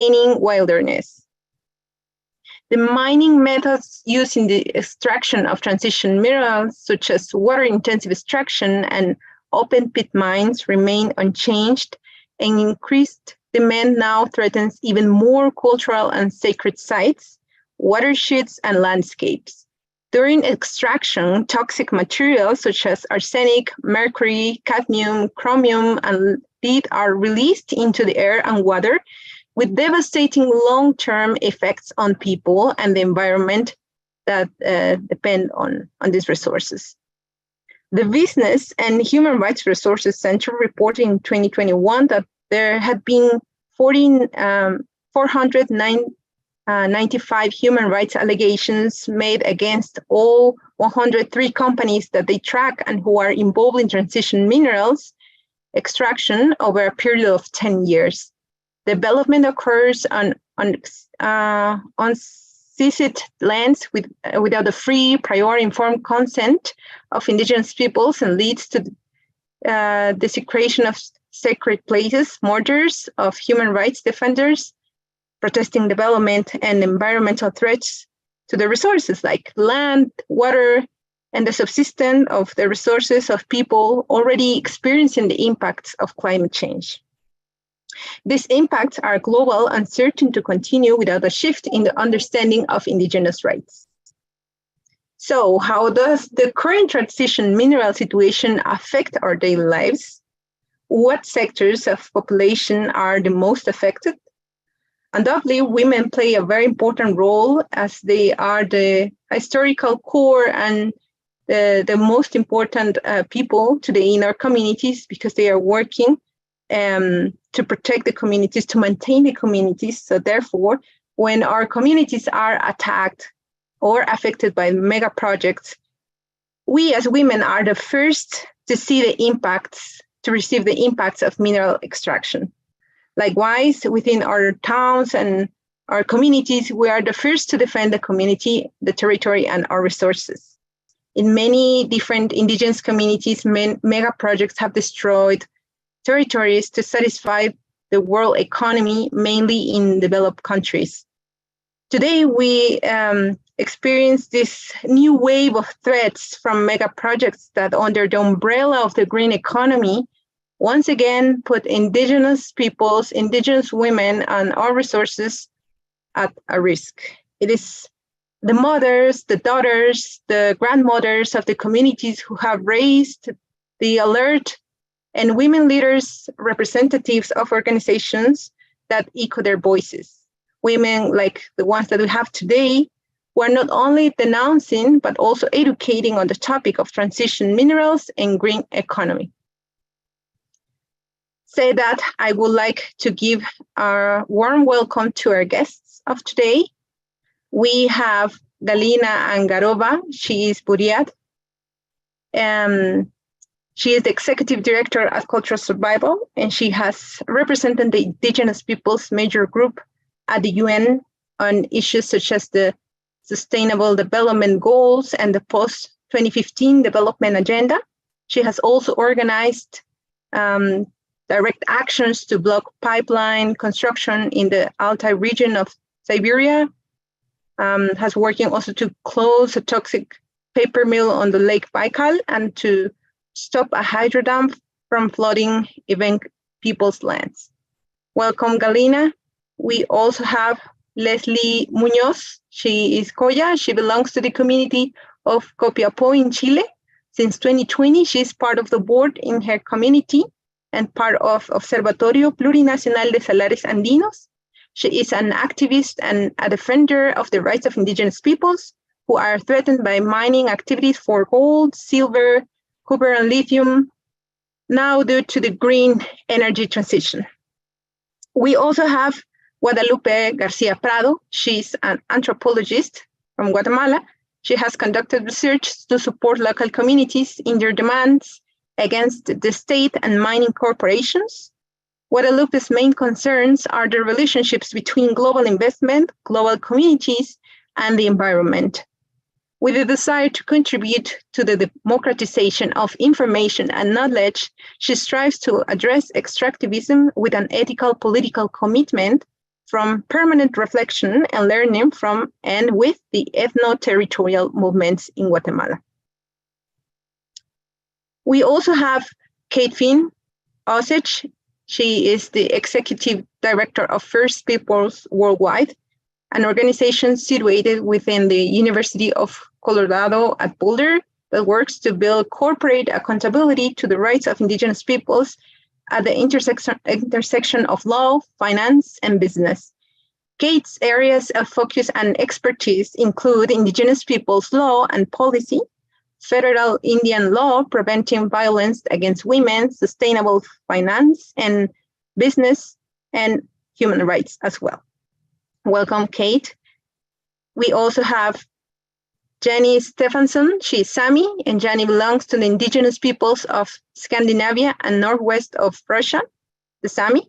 remaining wilderness. The mining methods used in the extraction of transition minerals, such as water-intensive extraction and open pit mines, remain unchanged, and increased demand now threatens even more cultural and sacred sites, watersheds, and landscapes. During extraction, toxic materials such as arsenic, mercury, cadmium, chromium, and lead are released into the air and water, with devastating long-term effects on people and the environment that depend on these resources. The Business and Human Rights Resources Center reported in 2021 that there had been 495 human rights allegations made against all 103 companies that they track and who are involved in transition minerals extraction over a period of 10 years. Development occurs on unceded lands without the free, prior, informed consent of indigenous peoples and leads to desecration of sacred places, murders of human rights defenders, protesting development and environmental threats to the resources like land, water, and the subsistence of the resources of people already experiencing the impacts of climate change. These impacts are global and certain to continue without a shift in the understanding of indigenous rights. So, how does the current transition mineral situation affect our daily lives? What sectors of population are the most affected? Undoubtedly, women play a very important role as they are the historical core and the most important people today in our communities because they are working to protect the communities, to maintain the communities. So therefore, when our communities are attacked or affected by mega projects, we as women are the first to see the impacts, to receive the impacts of mineral extraction. Likewise, within our towns and our communities, we are the first to defend the community, the territory, and our resources. In many different indigenous communities, mega projects have destroyed territories to satisfy the world economy, mainly in developed countries. Today, we experience this new wave of threats from mega projects that, under the umbrella of the green economy, once again put indigenous peoples, indigenous women, and our resources at a risk. It is the mothers, the daughters, the grandmothers of the communities who have raised the alert, and women leaders, representatives of organizations that echo their voices. Women like the ones that we have today, who are not only denouncing, but also educating on the topic of transition minerals and green economy. Say that I would like to give a warm welcome to our guests of today. We have Galina Angarova. She is Buryat. She is the Executive Director at Cultural Survival, and she has represented the Indigenous Peoples major group at the UN on issues such as the Sustainable Development Goals and the post-2015 Development Agenda. She has also organized direct actions to block pipeline construction in the Altai region of Siberia, has working also to close a toxic paper mill on the Lake Baikal and to stop a hydro dam from flooding even people's lands. Welcome, Galina. We also have Lesley Muñoz. She is Colla. She belongs to the community of Copiapó in Chile. Since 2020, she is part of the board in her community and part of Observatorio Plurinacional de Salares Andinos. She is an activist and a defender of the rights of indigenous peoples who are threatened by mining activities for gold, silver, copper, and lithium, now due to the green energy transition. We also have Guadalupe García Prado. She's an anthropologist from Guatemala. She has conducted research to support local communities in their demands against the state and mining corporations. Guadalupe's main concerns are the relationships between global investment, global communities, and the environment. With a desire to contribute to the democratization of information and knowledge, she strives to address extractivism with an ethical political commitment from permanent reflection and learning from and with the ethno-territorial movements in Guatemala. We also have Kate Finn Osage. She is the Executive Director of First Peoples Worldwide, an organization situated within the University of Colorado at Boulder that works to build corporate accountability to the rights of Indigenous peoples at the intersection of law, finance, and business. Kate's areas of focus and expertise include Indigenous peoples law and policy, federal Indian law preventing violence against women, sustainable finance and business, and human rights as well. Welcome, Kate. We also have Jannie Staffansson. She's Saami, and Jannie belongs to the Indigenous peoples of Scandinavia and northwest of Russia, the Saami.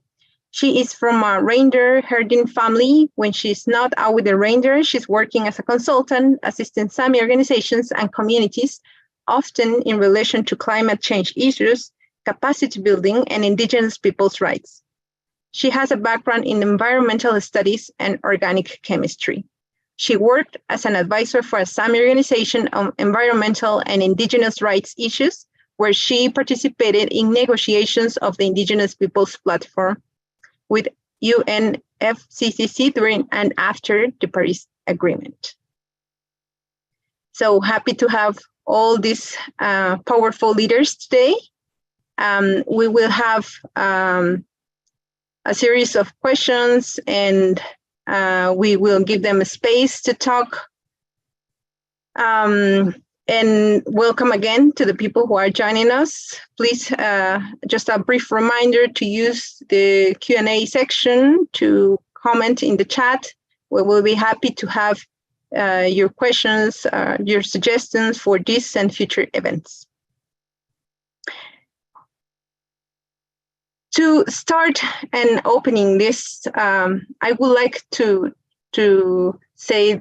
She is from a reindeer herding family. When she's not out with the reindeer, she's working as a consultant, assisting Saami organizations and communities, often in relation to climate change issues, capacity building, and Indigenous peoples' rights. She has a background in environmental studies and organic chemistry. She worked as an advisor for a Saami organization on environmental and Indigenous rights issues, where she participated in negotiations of the Indigenous Peoples Platform with UNFCCC during and after the Paris Agreement. So happy to have all these powerful leaders today. We will have a series of questions, and we will give them a space to talk. And welcome again to the people who are joining us. Please, just a brief reminder to use the Q&A section to comment in the chat. We will be happy to have your questions, your suggestions for this and future events. To start and opening this, I would like to say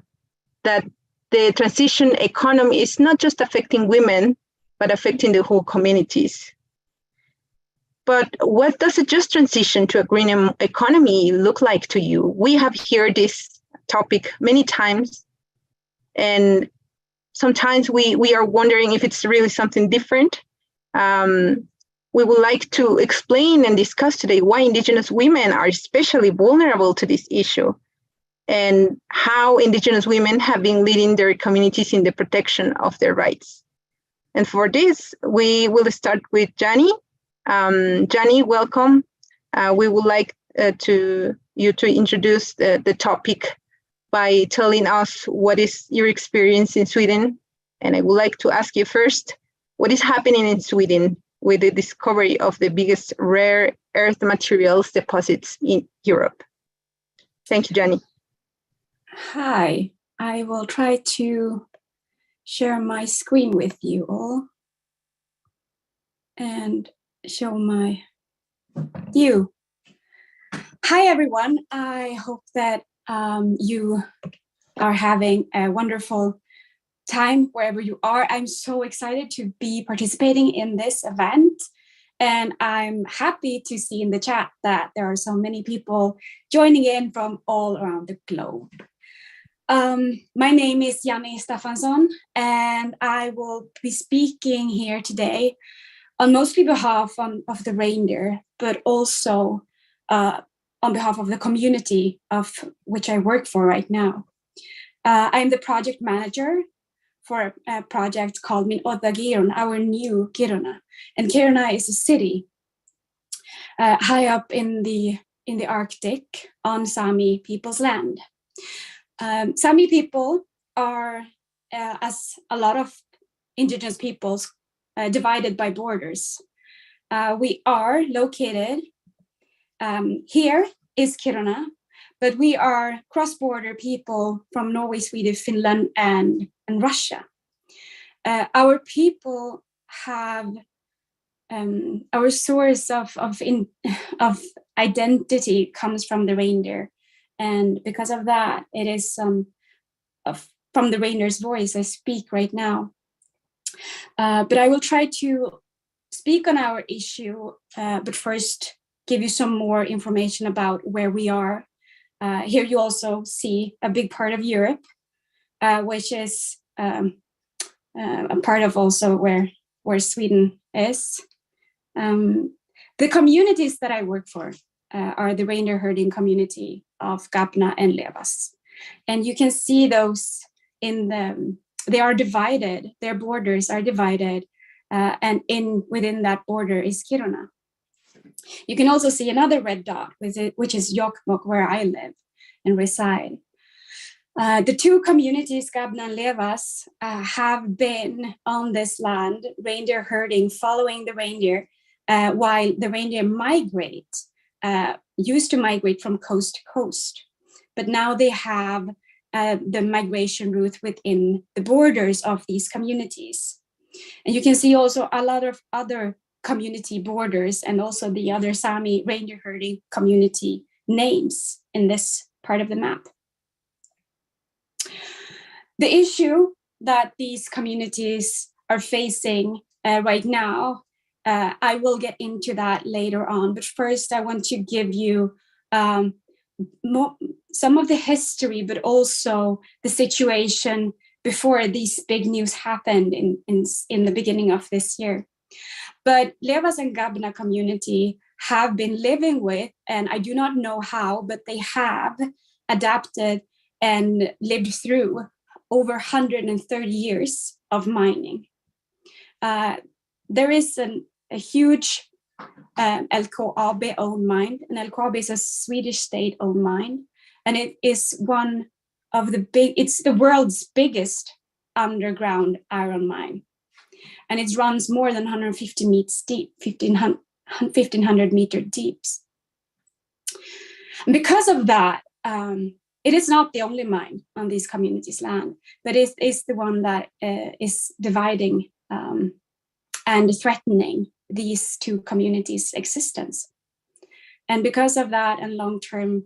that the transition economy is not just affecting women, but affecting the whole communities. But what does a just transition to a green economy look like to you? We have heard this topic many times, and sometimes we are wondering if it's really something different. We would like to explain and discuss today why Indigenous women are especially vulnerable to this issue, and how Indigenous women have been leading their communities in the protection of their rights. And for this, we will start with Jannie. Jannie, welcome. We would like you to introduce the topic by telling us what is your experience in Sweden. And I would like to ask you first, what is happening in Sweden with the discovery of the biggest rare earth materials deposits in Europe? Thank you, Jannie. Hi, I will try to share my screen with you all and show my view. Hi, everyone. I hope that you are having a wonderful time wherever you are. I'm so excited to be participating in this event. And I'm happy to see in the chat that there are so many people joining in from all around the globe. My name is Jannie Staffansson, and I will be speaking here today on mostly behalf of the reindeer, but also on behalf of the community of which I work for right now. I'm the project manager for a project called Muñoz, our new Kiruna. And Kiruna is a city high up in the Arctic on Saami people's land. Saami people are, as a lot of Indigenous peoples, divided by borders. We are located, here is Kiruna, but we are cross-border people from Norway, Sweden, Finland, and Russia. Our people have our source of identity comes from the reindeer, and because of that, it is from the reindeer's voice I speak right now. But I will try to speak on our issue, but first give you some more information about where we are Here you also see a big part of Europe, which is a part of also where Sweden is. The communities that I work for are the reindeer herding community of Gabna and Levas. And you can see those they are divided, their borders are divided, and within that border is Kiruna. You can also see another red dot, which is Jokkmokk, where I live and reside. The two communities, Gabna and Levas, have been on this land, reindeer herding, following the reindeer, while the reindeer used to migrate from coast to coast. But now they have the migration route within the borders of these communities. And you can see also a lot of other community borders and also the other Saami reindeer herding community names in this part of the map. The issue that these communities are facing right now, I will get into that later on, but first I want to give you some of the history, but also the situation before these big news happened in the beginning of this year. But Levas and Gabna community have been living with, and I do not know how, but they have adapted and lived through over 130 years of mining. There is a huge LKAB owned mine, and LKAB is a Swedish state-owned mine, and it is one of it's the world's biggest underground iron mine. And it runs more than 150 meters deep, 1,500 meter deep. And because of that, it is not the only mine on these communities' land, but it is the one that is dividing and threatening these two communities' existence. And because of that and long-term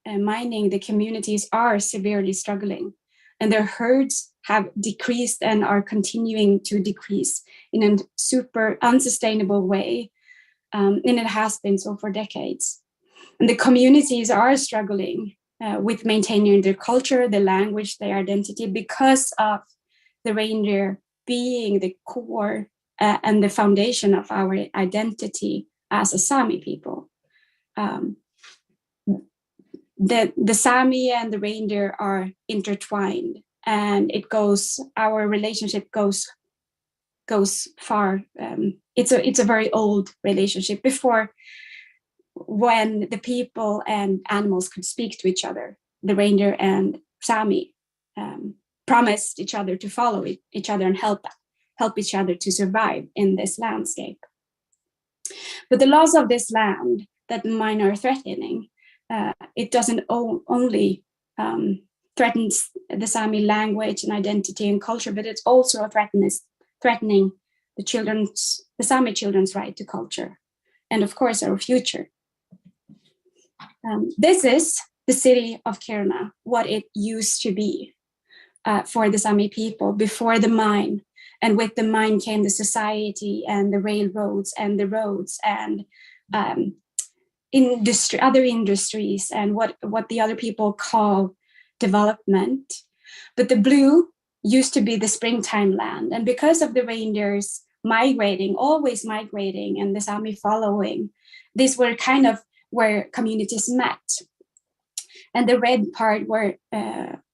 mining, the communities are severely struggling, and their herds have decreased and are continuing to decrease in a super unsustainable way. And it has been so for decades. And the communities are struggling with maintaining their culture, their language, their identity, because of the reindeer being the core and the foundation of our identity as a Saami people. The Saami and the reindeer are intertwined, and our relationship goes far. It's a very old relationship, before when the people and animals could speak to each other. The reindeer and Saami promised each other to follow each other and help each other to survive in this landscape. But the loss of this land that mine are threatening, it doesn't only threatens the Saami language and identity and culture, but it's also threatening the Saami children's right to culture, and of course our future. This is the city of Kiruna, what it used to be for the Saami people before the mine. And with the mine came the society and the railroads and the roads and other industries and what the other people call development. But the blue used to be the springtime land. And because of the reindeers always migrating, and the Saami following, these were kind of where communities met. And the red part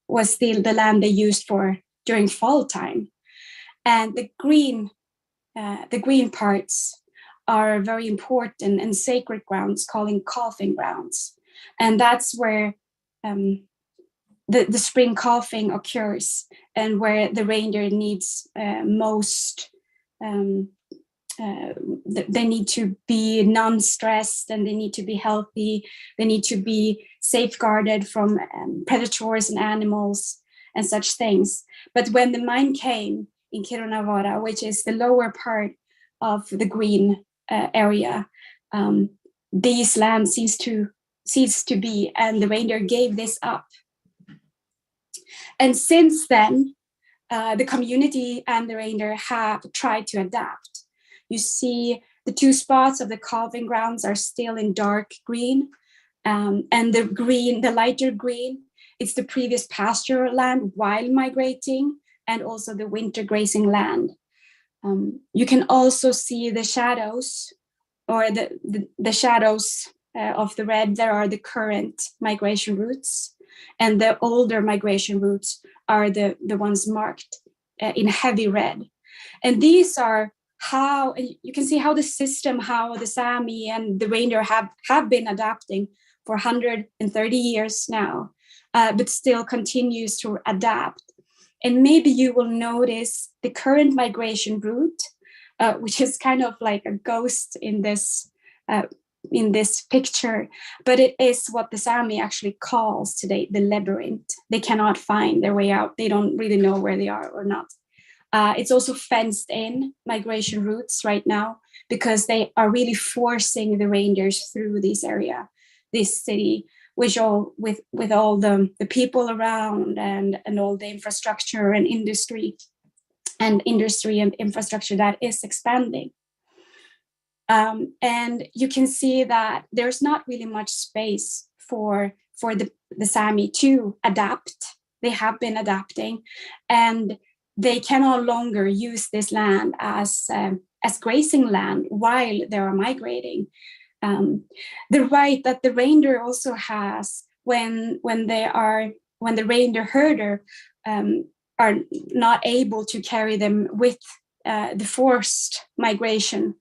was still the land they used for during fall time. And the green parts are very important and sacred grounds, calling calving grounds. And that's where the spring calving occurs, and where the reindeer needs most, they need to be non-stressed, and they need to be healthy. They need to be safeguarded from predators and animals and such things. But when the mine came in Kirunavara, which is the lower part of the green area, these lands ceased to be, and the reindeer gave this up. And since then, the community and the reindeer have tried to adapt. You see the two spots of the calving grounds are still in dark green, And the green, the lighter green, it's the previous pasture land while migrating, and also the winter grazing land. You can also see the shadows, or the shadows of the red. There are the current migration routes, and the older migration routes are the ones marked in heavy red. And these are how you can see how the system, how the Saami and the reindeer have been adapting for 130 years now, but still continues to adapt. And maybe you will notice the current migration route, which is kind of like a ghost in this picture, but it is what the Saami actually calls today the labyrinth. They cannot find their way out. They don't really know where they are or not. It's also fenced in migration routes right now, because they are really forcing the reindeers through this area, this city, which all with all the people around and all the infrastructure and industry and infrastructure that is expanding. And you can see that there's not really much space for the Saami to adapt. They have been adapting, and they can no longer use this land as grazing land while they are migrating. The right that the reindeer also has when the reindeer herder are not able to carry them with the forced migration,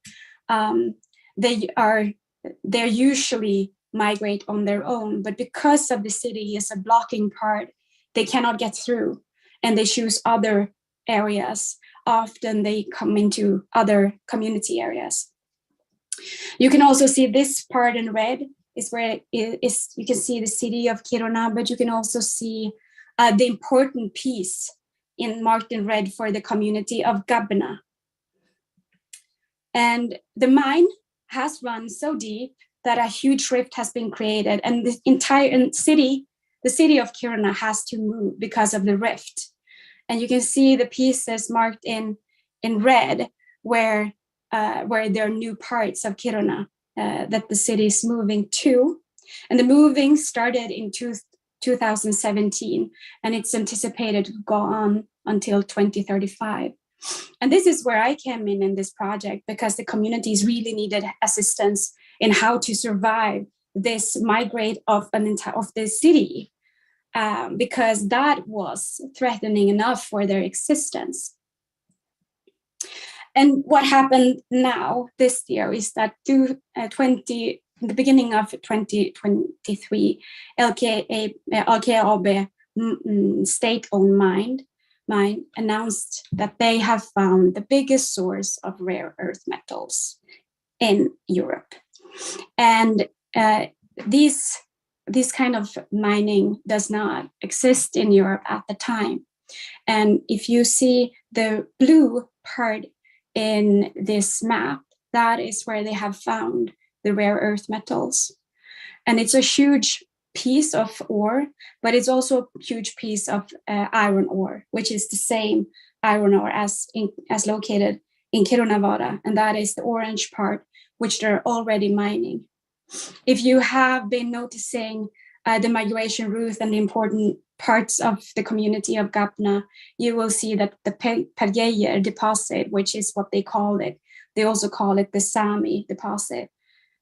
they usually migrate on their own, but because of the city is a blocking part, they cannot get through, and they choose other areas. Often they come into other community areas. You can also see this part in red is where you can see the city of Kiruna, but you can also see the important piece marked in red for the community of Gabna. And the mine has run so deep that a huge rift has been created, and the entire city, the city of Kiruna, has to move because of the rift. And you can see the pieces marked in red where there are new parts of Kiruna that the city is moving to. And the moving started in 2017, and it's anticipated to go on until 2035. And this is where I came in this project, because the communities really needed assistance in how to survive this migrate of the city, because that was threatening enough for their existence. And what happened now this year is that in the beginning of 2023, LKAB state-owned mine announced that they have found the biggest source of rare earth metals in Europe. And this kind of mining does not exist in Europe at the time. And if you see the blue part in this map, that is where they have found the rare earth metals. And it's a huge piece of ore, but it's also a huge piece of iron ore, which is the same iron ore as located in Kirunavara, and that is the orange part, which they're already mining. If you have been noticing the migration route and the important parts of the community of Gabna, you will see that the Pergeyer deposit, which is what they call it, they also call it the Saami deposit,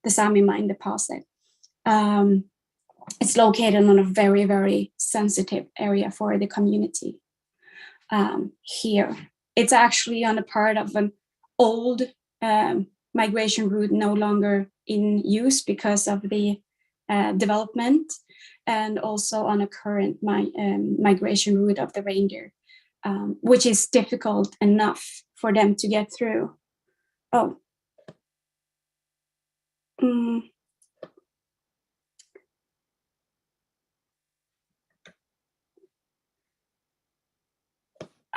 the Saami mine deposit. It's located on a very, very sensitive area for the community here. It's actually on a part of an old migration route no longer in use because of the development, and also on a current migration route of the reindeer, which is difficult enough for them to get through. Oh.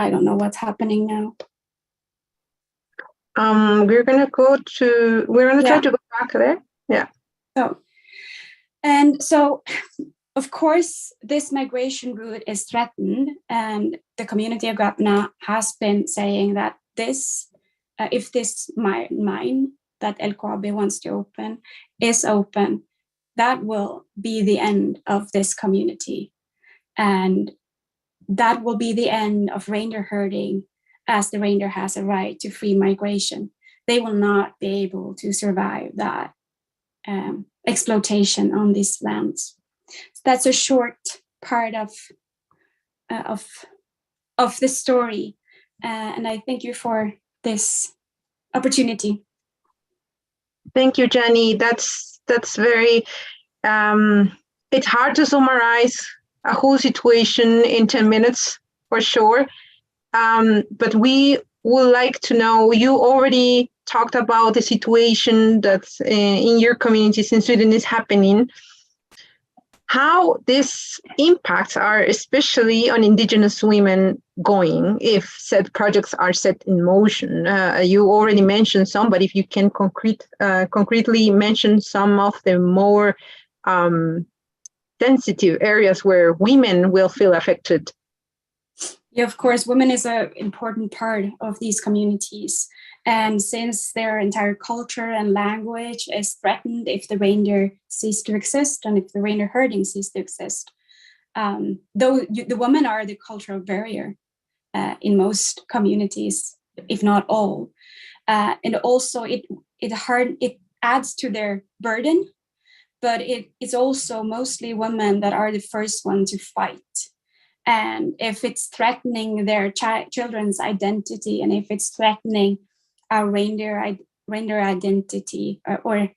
I don't know what's happening now. We're gonna try to go back there. Yeah. So, of course, this migration route is threatened, and the community of Gabna has been saying that if this mine that LKAB wants to open is open, that will be the end of this community. And that will be the end of reindeer herding, as the reindeer has a right to free migration. They will not be able to survive that exploitation on these lands. So that's a short part of the story, and I thank you for this opportunity. Thank you, Jannie. That's very. It's hard to summarize a whole situation in 10 minutes for sure. But we would like to know, you already talked about the situation that's in your communities in Sweden is happening, how these impacts are especially on Indigenous women going if said projects are set in motion. You already mentioned some, but if you can concretely mention some of the more sensitive areas where women will feel affected. Yeah, of course, women is an important part of these communities. And since their entire culture and language is threatened if the reindeer cease to exist and if the reindeer herding cease to exist, the women are the cultural barrier in most communities, if not all. And also it adds to their burden, but it's also mostly women that are the first one to fight. And if it's threatening their children's identity, and if it's threatening our reindeer identity, or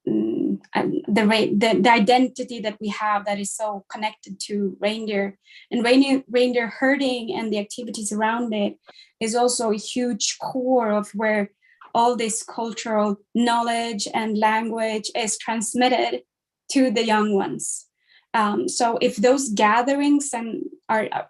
the identity that we have that is so connected to reindeer, and reindeer herding and the activities around it is also a huge core of where all this cultural knowledge and language is transmitted to the young ones. So if those gatherings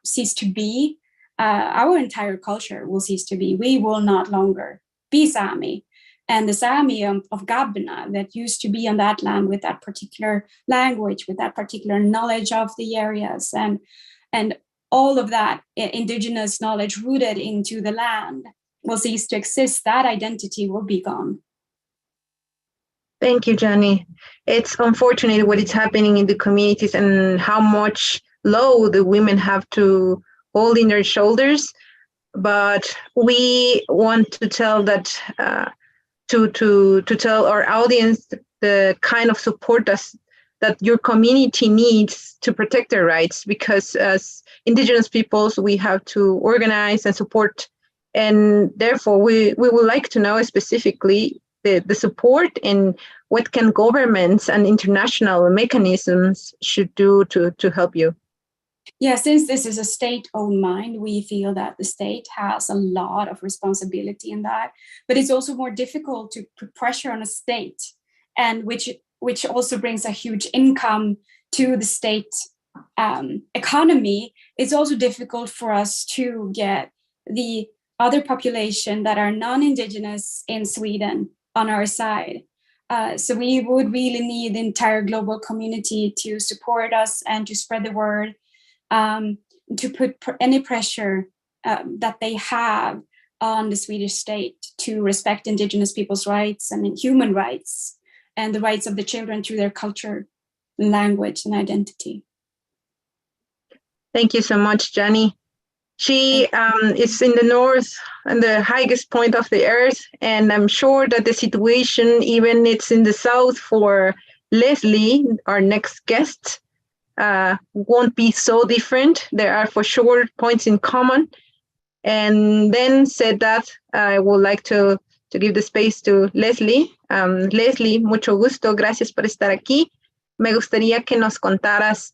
cease to be, our entire culture will cease to be. We will not longer be Saami. And the Saami of Galina that used to be on that land with that particular language, with that particular knowledge of the areas, and all of that indigenous knowledge rooted into the land will cease to exist. That identity will be gone. Thank you, Jannie. It's unfortunate what is happening in the communities and how much load the women have to hold in their shoulders. But we want to tell that to tell our audience the kind of support that your community needs to protect their rights, because as Indigenous peoples, we have to organize and support. And therefore, we would like to know specifically the support and what can governments and international mechanisms should do to help you. Yeah, since this is a state-owned mine, we feel that the state has a lot of responsibility in that, but it's also more difficult to put pressure on a state, and which also brings a huge income to the state economy. It's also difficult for us to get the other population that are non-Indigenous in Sweden on our side. So we would really need the entire global community to support us and to spread the word, to put any pressure that they have on the Swedish state to respect Indigenous people's rights and human rights and the rights of the children through their culture, language, and identity. Thank you so much, Jannie. She is in the north and the highest point of the earth, and I'm sure that the situation, even it's in the south for Lesley, our next guest, won't be so different. There are for sure points in common. And then said that, I would like to give the space to Lesley. Lesley, mucho gusto, gracias por estar aquí. Me gustaría que nos contaras.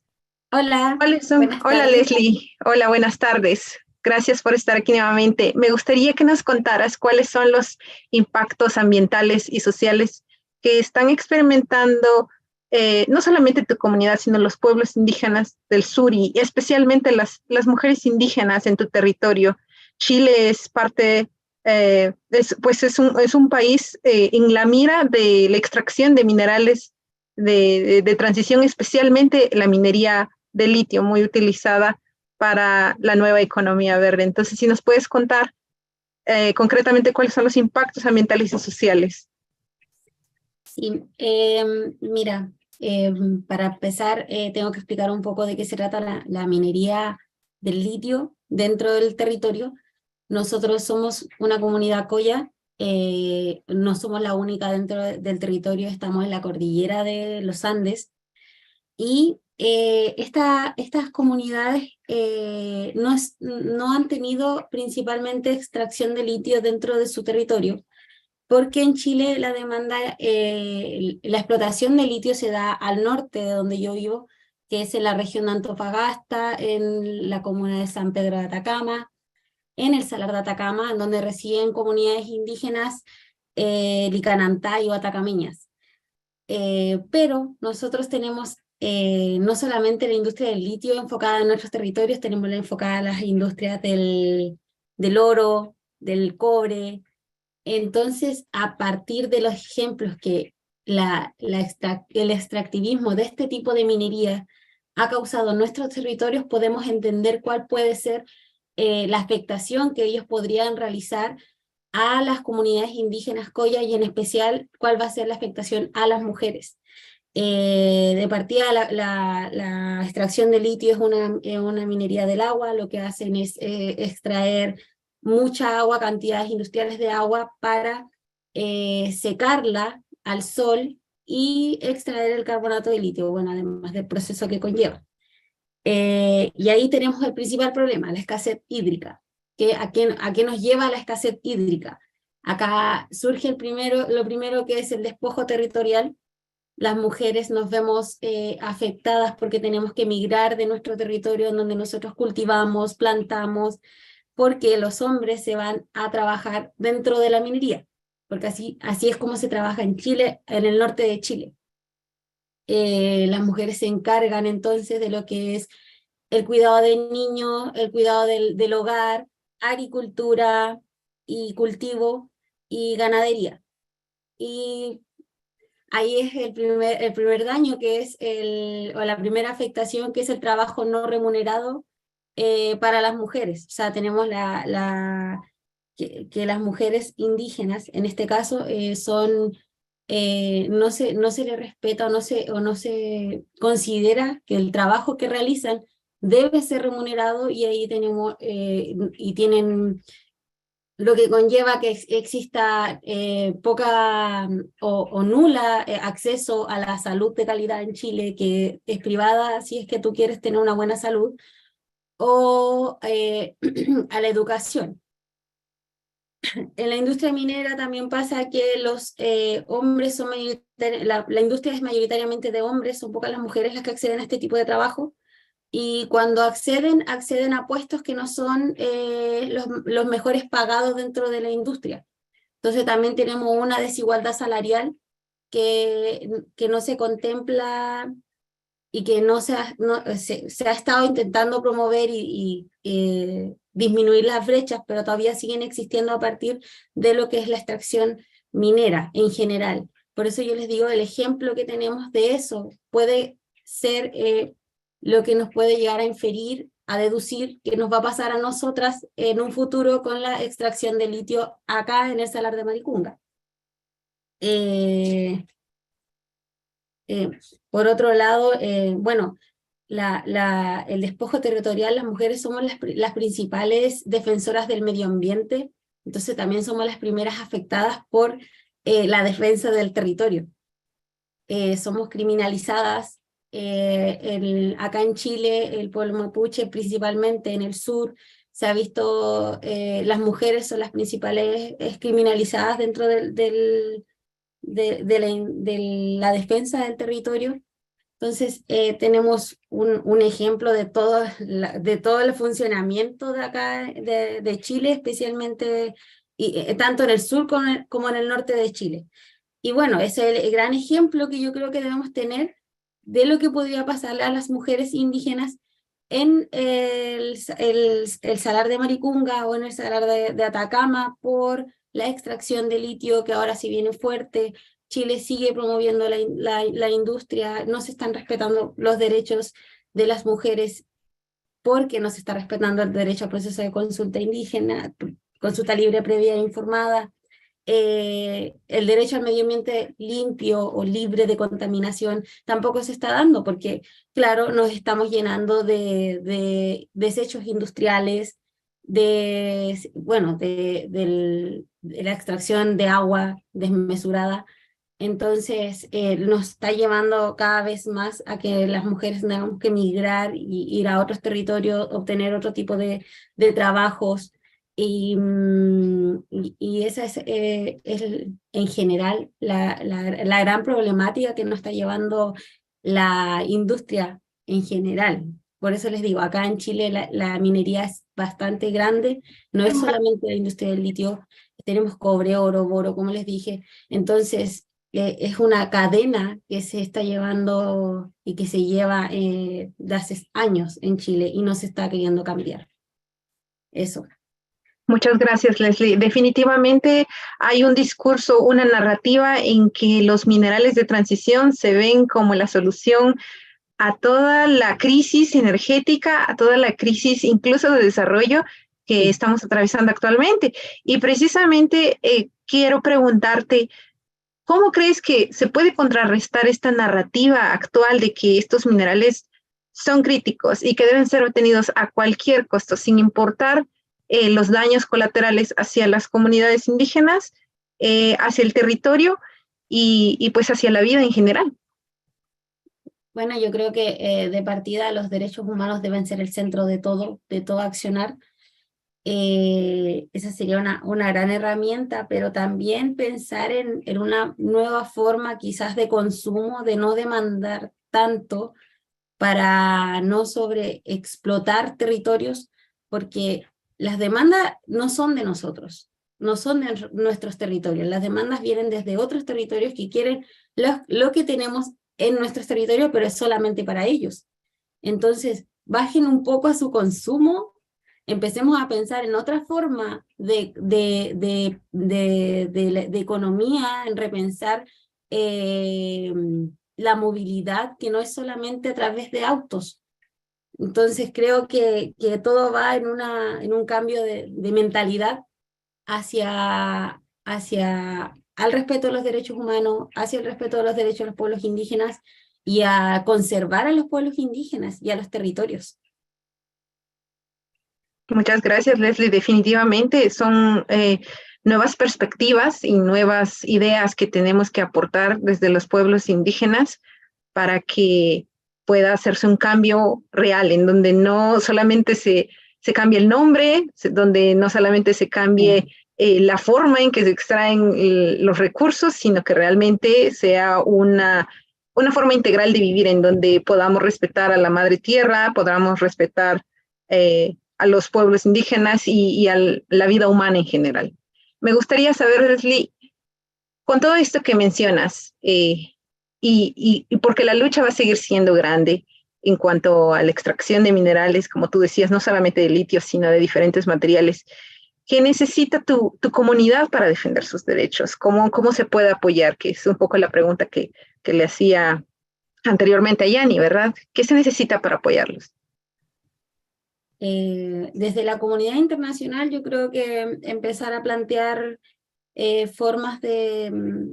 Hola. Hola, Lesley. Hola, buenas tardes. Gracias por estar aquí nuevamente. Me gustaría que nos contaras cuáles son los impactos ambientales y sociales que están experimentando no solamente tu comunidad, sino los pueblos indígenas del sur y especialmente las mujeres indígenas en tu territorio. Chile es parte, es un país en la mira de la extracción de minerales de transición, especialmente la minería de litio, muy utilizada para la nueva economía verde. Entonces, si nos puedes contar concretamente cuáles son los impactos ambientales y sociales. Sí, mira, para empezar tengo que explicar un poco de qué se trata la minería del litio dentro del territorio. Nosotros somos una comunidad Colla, no somos la única dentro del territorio, estamos en la cordillera de los Andes, y estas comunidades no han tenido principalmente extracción de litio dentro de su territorio, porque en Chile la demanda, la explotación de litio se da al norte de donde yo vivo, que es en la región de Antofagasta, en la comuna de San Pedro de Atacama, en el Salar de Atacama, en donde residen comunidades indígenas licanantay o atacameñas. Pero nosotros tenemos no solamente la industria del litio enfocada en nuestros territorios, tenemos la enfocada en las industrias del oro, del cobre. Entonces, a partir de los ejemplos que el extractivismo de este tipo de minería ha causado en nuestros territorios, podemos entender cuál puede ser la afectación que ellos podrían realizar a las comunidades indígenas Colla, y en especial cuál va a ser la afectación a las mujeres. De partida, la extracción de litio es una minería del agua. Lo que hacen es extraer mucha agua, cantidades industriales de agua, para secarla al sol y extraer el carbonato de litio, bueno, además del proceso que conlleva. Y ahí tenemos el principal problema, la escasez hídrica. ¿A qué nos lleva la escasez hídrica? Acá surge lo primero, que es el despojo territorial. Las mujeres nos vemos afectadas porque tenemos que emigrar de nuestro territorio en donde nosotros cultivamos, plantamos, porque los hombres se van a trabajar dentro de la minería, porque así es como se trabaja en Chile, en el norte de Chile. Las mujeres se encargan entonces de lo que es el cuidado del niño, el cuidado del hogar, agricultura y cultivo y ganadería. Y ahí es el primer daño, que es o la primera afectación, que es el trabajo no remunerado para las mujeres. O sea, tenemos que las mujeres indígenas, en este caso, no se les respeta o no se considera que el trabajo que realizan debe ser remunerado, y ahí tenemos, y tienen lo que conlleva que exista poca o nula acceso a la salud de calidad en Chile, que es privada si es que tú quieres tener una buena salud, o a la educación. En la industria minera también pasa que los hombres son la industria es mayoritariamente de hombres, son pocas las mujeres las que acceden a este tipo de trabajo, y cuando acceden a puestos que no son los mejores pagados dentro de la industria. Entonces también tenemos una desigualdad salarial que no se contempla, y que se ha estado intentando promover y disminuir las brechas, pero todavía siguen existiendo a partir de lo que es la extracción minera en general. Por eso yo les digo, el ejemplo que tenemos de eso puede ser lo que nos puede llegar a inferir, a deducir que nos va a pasar a nosotras en un futuro con la extracción de litio acá en el Salar de Maricunga. Por otro lado, bueno, el despojo territorial, las mujeres somos las principales defensoras del medio ambiente, entonces también somos las primeras afectadas por la defensa del territorio. Somos criminalizadas acá en Chile, el pueblo mapuche, principalmente en el sur, se ha visto, las mujeres son las principales criminalizadas dentro de la defensa del territorio. Entonces tenemos un ejemplo de todo el funcionamiento de acá de Chile, especialmente tanto en el sur como en el norte de Chile. Y bueno, ese es el gran ejemplo que yo creo que debemos tener de lo que podría pasarle a las mujeres indígenas en el Salar de Maricunga o en el Salar de Atacama, por la extracción de litio, que ahora sí viene fuerte. Chile sigue promoviendo la industria, no se están respetando los derechos de las mujeres, porque no se está respetando el derecho al proceso de consulta indígena, consulta libre, previa e informada. el derecho al medio ambiente limpio o libre de contaminación tampoco se está dando, porque claro, nos estamos llenando de desechos industriales, bueno, de la extracción de agua desmesurada. Entonces nos está llevando cada vez más a que las mujeres tengamos que migrar y ir a otros territorios, obtener otro tipo de trabajos. Y esa es en general la gran problemática que nos está llevando la industria en general. Por eso les digo, acá en Chile la minería es bastante grande, no es solamente la industria del litio, tenemos cobre, oro, boro, como les dije. Entonces es una cadena que se está llevando y que se lleva de hace años en Chile y no se está queriendo cambiar. Eso. Muchas gracias, Lesley. Definitivamente hay un discurso, una narrativa en que los minerales de transición se ven como la solución a toda la crisis energética, a toda la crisis incluso de desarrollo que estamos atravesando actualmente. Y precisamente quiero preguntarte, ¿cómo crees que se puede contrarrestar esta narrativa actual de que estos minerales son críticos y que deben ser obtenidos a cualquier costo, sin importar los daños colaterales hacia las comunidades indígenas, hacia el territorio y pues hacia la vida en general? Bueno, yo creo que de partida los derechos humanos deben ser el centro de todo accionar. Esa sería una gran herramienta, pero también pensar en una nueva forma quizás de consumo, de no demandar tanto para no sobreexplotar territorios, porque las demandas no son de nosotros, no son de nuestros territorios, las demandas vienen desde otros territorios que quieren lo que tenemos en nuestros territorios, pero es solamente para ellos. Entonces, bajen un poco a su consumo, empecemos a pensar en otra forma de economía, en repensar la movilidad, que no es solamente a través de autos. Entonces creo que todo va en un cambio de mentalidad hacia al respeto de los derechos humanos, hacia el respeto de los derechos de los pueblos indígenas y a conservar a los pueblos indígenas y a los territorios. Muchas gracias, Lesley. Definitivamente son nuevas perspectivas y nuevas ideas que tenemos que aportar desde los pueblos indígenas para que pueda hacerse un cambio real, en donde no solamente se cambie el nombre, donde no solamente se cambie la forma en que se extraen los recursos, sino que realmente sea una forma integral de vivir en donde podamos respetar a la madre tierra, podamos respetar a los pueblos indígenas y a la vida humana en general. Me gustaría saber, Lesley, con todo esto que mencionas, y porque la lucha va a seguir siendo grande en cuanto a la extracción de minerales, como tú decías, no solamente de litio, sino de diferentes materiales, ¿qué necesita tu comunidad para defender sus derechos? ¿Cómo se puede apoyar? Que es un poco la pregunta que le hacía anteriormente a Jannie, ¿verdad? ¿Qué se necesita para apoyarlos? Desde la comunidad internacional yo creo que empezar a plantear formas de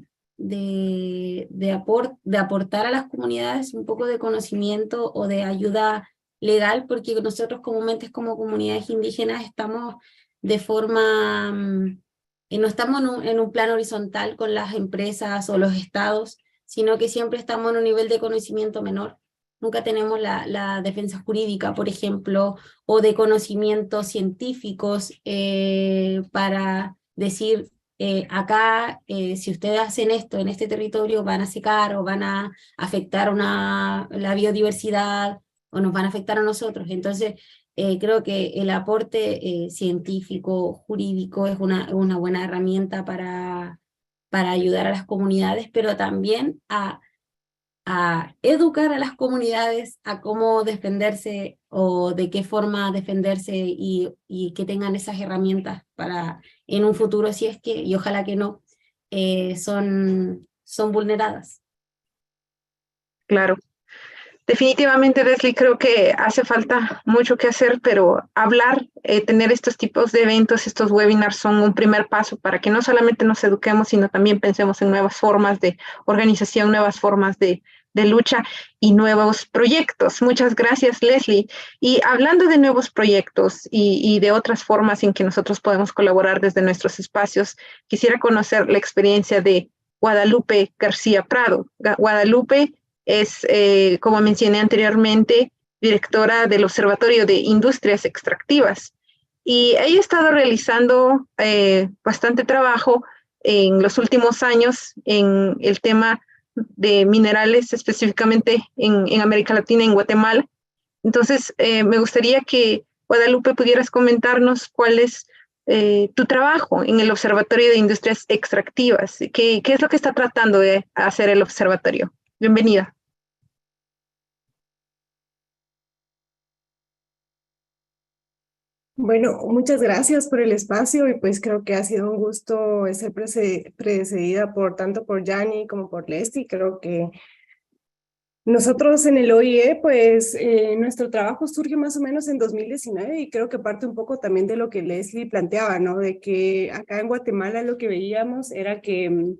aportar a las comunidades un poco de conocimiento o de ayuda legal, porque nosotros comúnmente como comunidades indígenas estamos de forma, no estamos en un plano horizontal con las empresas o los estados, sino que siempre estamos en un nivel de conocimiento menor. Nunca tenemos la defensa jurídica, por ejemplo, o de conocimientos científicos para decir, acá, si ustedes hacen esto en este territorio, van a secar o van a afectar la biodiversidad o nos van a afectar a nosotros. Entonces, creo que el aporte científico, jurídico, es una buena herramienta para ayudar a las comunidades, pero también a educar a las comunidades a cómo defenderse o de qué forma defenderse y que tengan esas herramientas para en un futuro, si es que, y ojalá que no, son vulneradas. Claro. Definitivamente, Lesley, creo que hace falta mucho que hacer, pero hablar, tener estos tipos de eventos, estos webinars son un primer paso para que no solamente nos eduquemos, sino también pensemos en nuevas formas de organización, nuevas formas de lucha y nuevos proyectos. Muchas gracias, Lesley. Y hablando de nuevos proyectos y de otras formas en que nosotros podemos colaborar desde nuestros espacios, quisiera conocer la experiencia de Guadalupe García Prado. Guadalupe es, como mencioné anteriormente, directora del Observatorio de Industrias Extractivas. Y ella ha estado realizando bastante trabajo en los últimos años en el tema de minerales, específicamente en América Latina, en Guatemala. Entonces, me gustaría que, Guadalupe, pudieras comentarnos cuál es tu trabajo en el Observatorio de Industrias Extractivas. ¿Qué es lo que está tratando de hacer el observatorio? Bienvenida. Bueno, muchas gracias por el espacio y pues creo que ha sido un gusto ser precedida tanto por Jannie como por Lesley. Creo que nosotros en el OIE, pues nuestro trabajo surge más o menos en 2019 y creo que parte un poco también de lo que Lesley planteaba, ¿no? De que acá en Guatemala lo que veíamos era que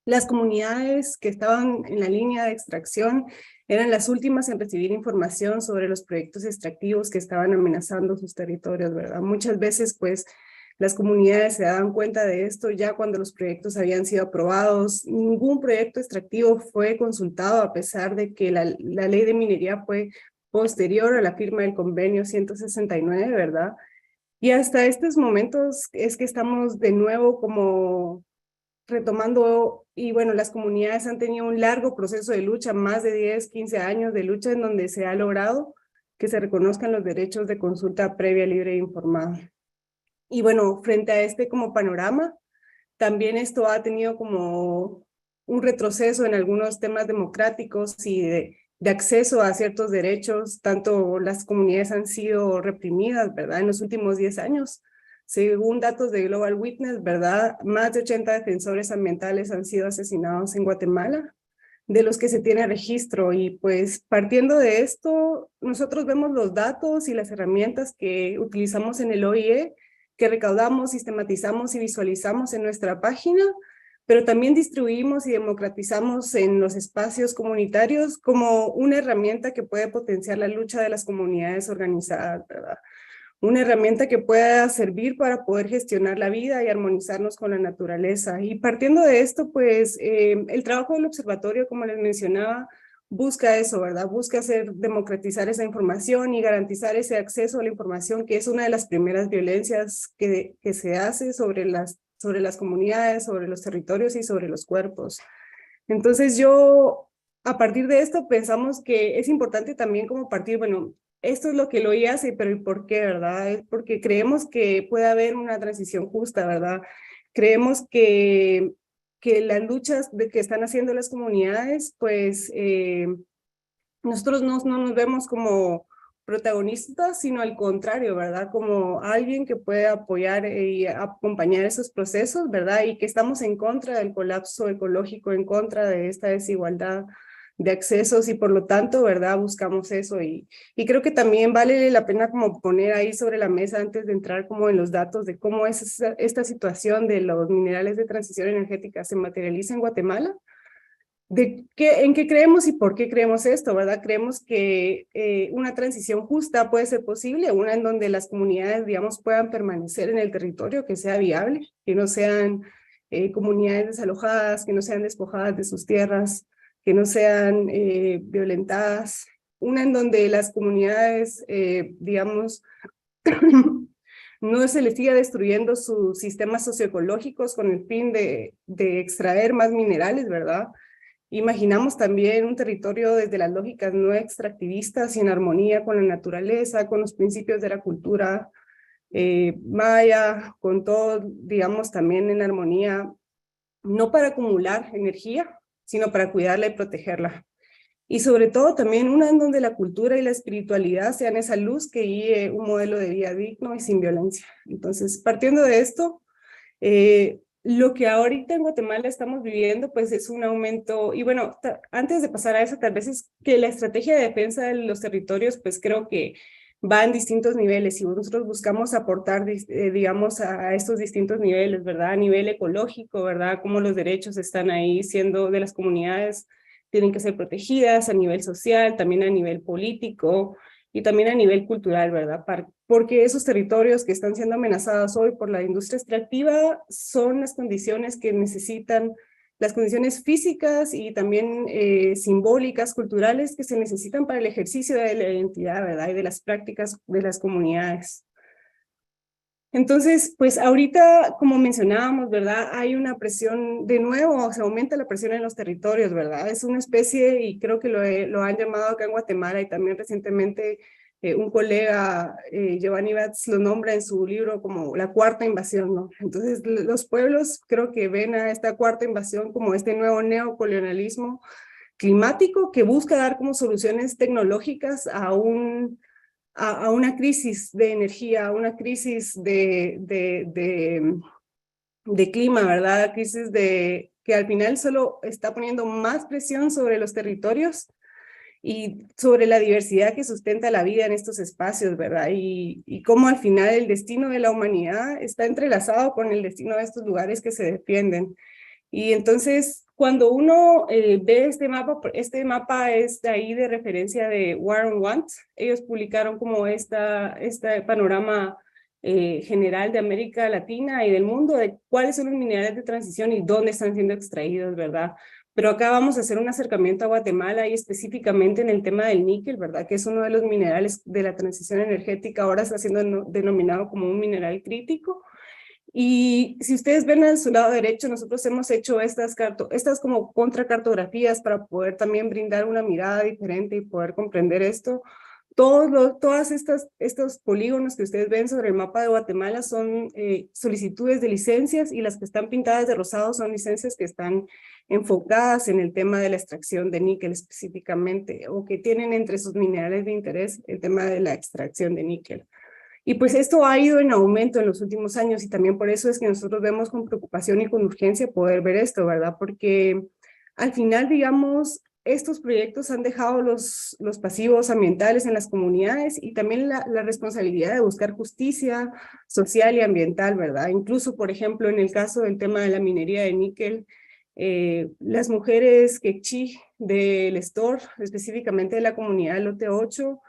las comunidades que estaban en la línea de extracción eran las últimas en recibir información sobre los proyectos extractivos que estaban amenazando sus territorios, ¿verdad? Muchas veces, pues, las comunidades se daban cuenta de esto ya cuando los proyectos habían sido aprobados. Ningún proyecto extractivo fue consultado a pesar de que la ley de minería fue posterior a la firma del convenio 169, ¿verdad? Y hasta estos momentos es que estamos de nuevo como retomando, y bueno, las comunidades han tenido un largo proceso de lucha, más de 10, 15 años de lucha en donde se ha logrado que se reconozcan los derechos de consulta previa, libre e informada. Y bueno, frente a este como panorama, también esto ha tenido como un retroceso en algunos temas democráticos y de acceso a ciertos derechos, tanto las comunidades han sido reprimidas, ¿verdad? En los últimos 10 años. Según datos de Global Witness, ¿verdad? Más de 80 defensores ambientales han sido asesinados en Guatemala, de los que se tiene registro. Y pues partiendo de esto, nosotros vemos los datos y las herramientas que utilizamos en el OIE, que recaudamos, sistematizamos y visualizamos en nuestra página, pero también distribuimos y democratizamos en los espacios comunitarios como una herramienta que puede potenciar la lucha de las comunidades organizadas, ¿verdad? Una herramienta que pueda servir para poder gestionar la vida y armonizarnos con la naturaleza. Y partiendo de esto, pues el trabajo del observatorio, como les mencionaba, busca eso, ¿verdad? Busca democratizar esa información y garantizar ese acceso a la información, que es una de las primeras violencias que se hace sobre las comunidades, sobre los territorios y sobre los cuerpos. Entonces a partir de esto, pensamos que es importante también como partir, bueno, esto es lo que el OI hace, pero ¿y por qué, verdad? Es porque creemos que puede haber una transición justa, ¿verdad? Creemos que las luchas que están haciendo las comunidades, pues nosotros no nos vemos como protagonistas, sino al contrario, ¿verdad? Como alguien que puede apoyar y acompañar esos procesos, ¿verdad? Y que estamos en contra del colapso ecológico, en contra de esta desigualdad de accesos y por lo tanto, ¿verdad? Buscamos eso y creo que también vale la pena como poner ahí sobre la mesa antes de entrar como en los datos de cómo es esta situación de los minerales de transición energética se materializa en Guatemala, en qué creemos y por qué creemos esto, ¿verdad? Creemos que una transición justa puede ser posible, una en donde las comunidades, digamos, puedan permanecer en el territorio, que sea viable, que no sean comunidades desalojadas, que no sean despojadas de sus tierras, que no sean violentadas, una en donde las comunidades, digamos, no se les siga destruyendo sus sistemas socioecológicos con el fin de extraer más minerales, ¿verdad? Imaginamos también un territorio desde las lógicas no extractivistas y en armonía con la naturaleza, con los principios de la cultura maya, con todo, digamos, también en armonía, no para acumular energía, sino para cuidarla y protegerla. Y sobre todo también una en donde la cultura y la espiritualidad sean esa luz que guíe un modelo de vida digno y sin violencia. Entonces, partiendo de esto, lo que ahorita en Guatemala estamos viviendo, pues es un aumento, y bueno, antes de pasar a eso, tal vez es que la estrategia de defensa de los territorios, pues creo que va en distintos niveles, y nosotros buscamos aportar, digamos, a estos distintos niveles, ¿verdad? A nivel ecológico, ¿verdad? Cómo los derechos están ahí siendo de las comunidades, tienen que ser protegidas a nivel social, también a nivel político, y también a nivel cultural, ¿verdad? Porque esos territorios que están siendo amenazados hoy por la industria extractiva son las condiciones que necesitan, las condiciones físicas y también simbólicas, culturales, que se necesitan para el ejercicio de la identidad, ¿verdad? Y de las prácticas de las comunidades. Entonces, pues ahorita, como mencionábamos, ¿verdad? Hay una presión, de nuevo, se aumenta la presión en los territorios, ¿verdad? Es una especie, y creo que lo han llamado acá en Guatemala, y también recientemente un colega, Giovanni Batz, lo nombra en su libro como la cuarta invasión, ¿no? Entonces, los pueblos creo que ven a esta cuarta invasión como este nuevo neocolonialismo climático que busca dar como soluciones tecnológicas a una crisis de energía, a una crisis de clima, ¿verdad? Crisis que al final solo está poniendo más presión sobre los territorios y sobre la diversidad que sustenta la vida en estos espacios, ¿verdad? Y cómo al final el destino de la humanidad está entrelazado con el destino de estos lugares que se defienden. Y entonces, cuando uno ve este mapa es de ahí de referencia de War on Want. Ellos publicaron como este panorama general de América Latina y del mundo, de cuáles son los minerales de transición y dónde están siendo extraídos, ¿verdad? Pero acá vamos a hacer un acercamiento a Guatemala y específicamente en el tema del níquel, ¿verdad? Que es uno de los minerales de la transición energética, ahora está siendo denominado como un mineral crítico. Y si ustedes ven a su lado derecho, nosotros hemos hecho estas como contracartografías para poder también brindar una mirada diferente y poder comprender esto. Todas estos polígonos que ustedes ven sobre el mapa de Guatemala son solicitudes de licencias, y las que están pintadas de rosado son licencias que están enfocadas en el tema de la extracción de níquel específicamente, o que tienen entre sus minerales de interés el tema de la extracción de níquel. Y pues esto ha ido en aumento en los últimos años, y también por eso es que nosotros vemos con preocupación y con urgencia poder ver esto, ¿verdad? Porque al final, digamos, estos proyectos han dejado los pasivos ambientales en las comunidades, y también la responsabilidad de buscar justicia social y ambiental, ¿verdad? Incluso, por ejemplo, en el caso del tema de la minería de níquel, las mujeres quechí del Estor, específicamente de la comunidad Lote 8,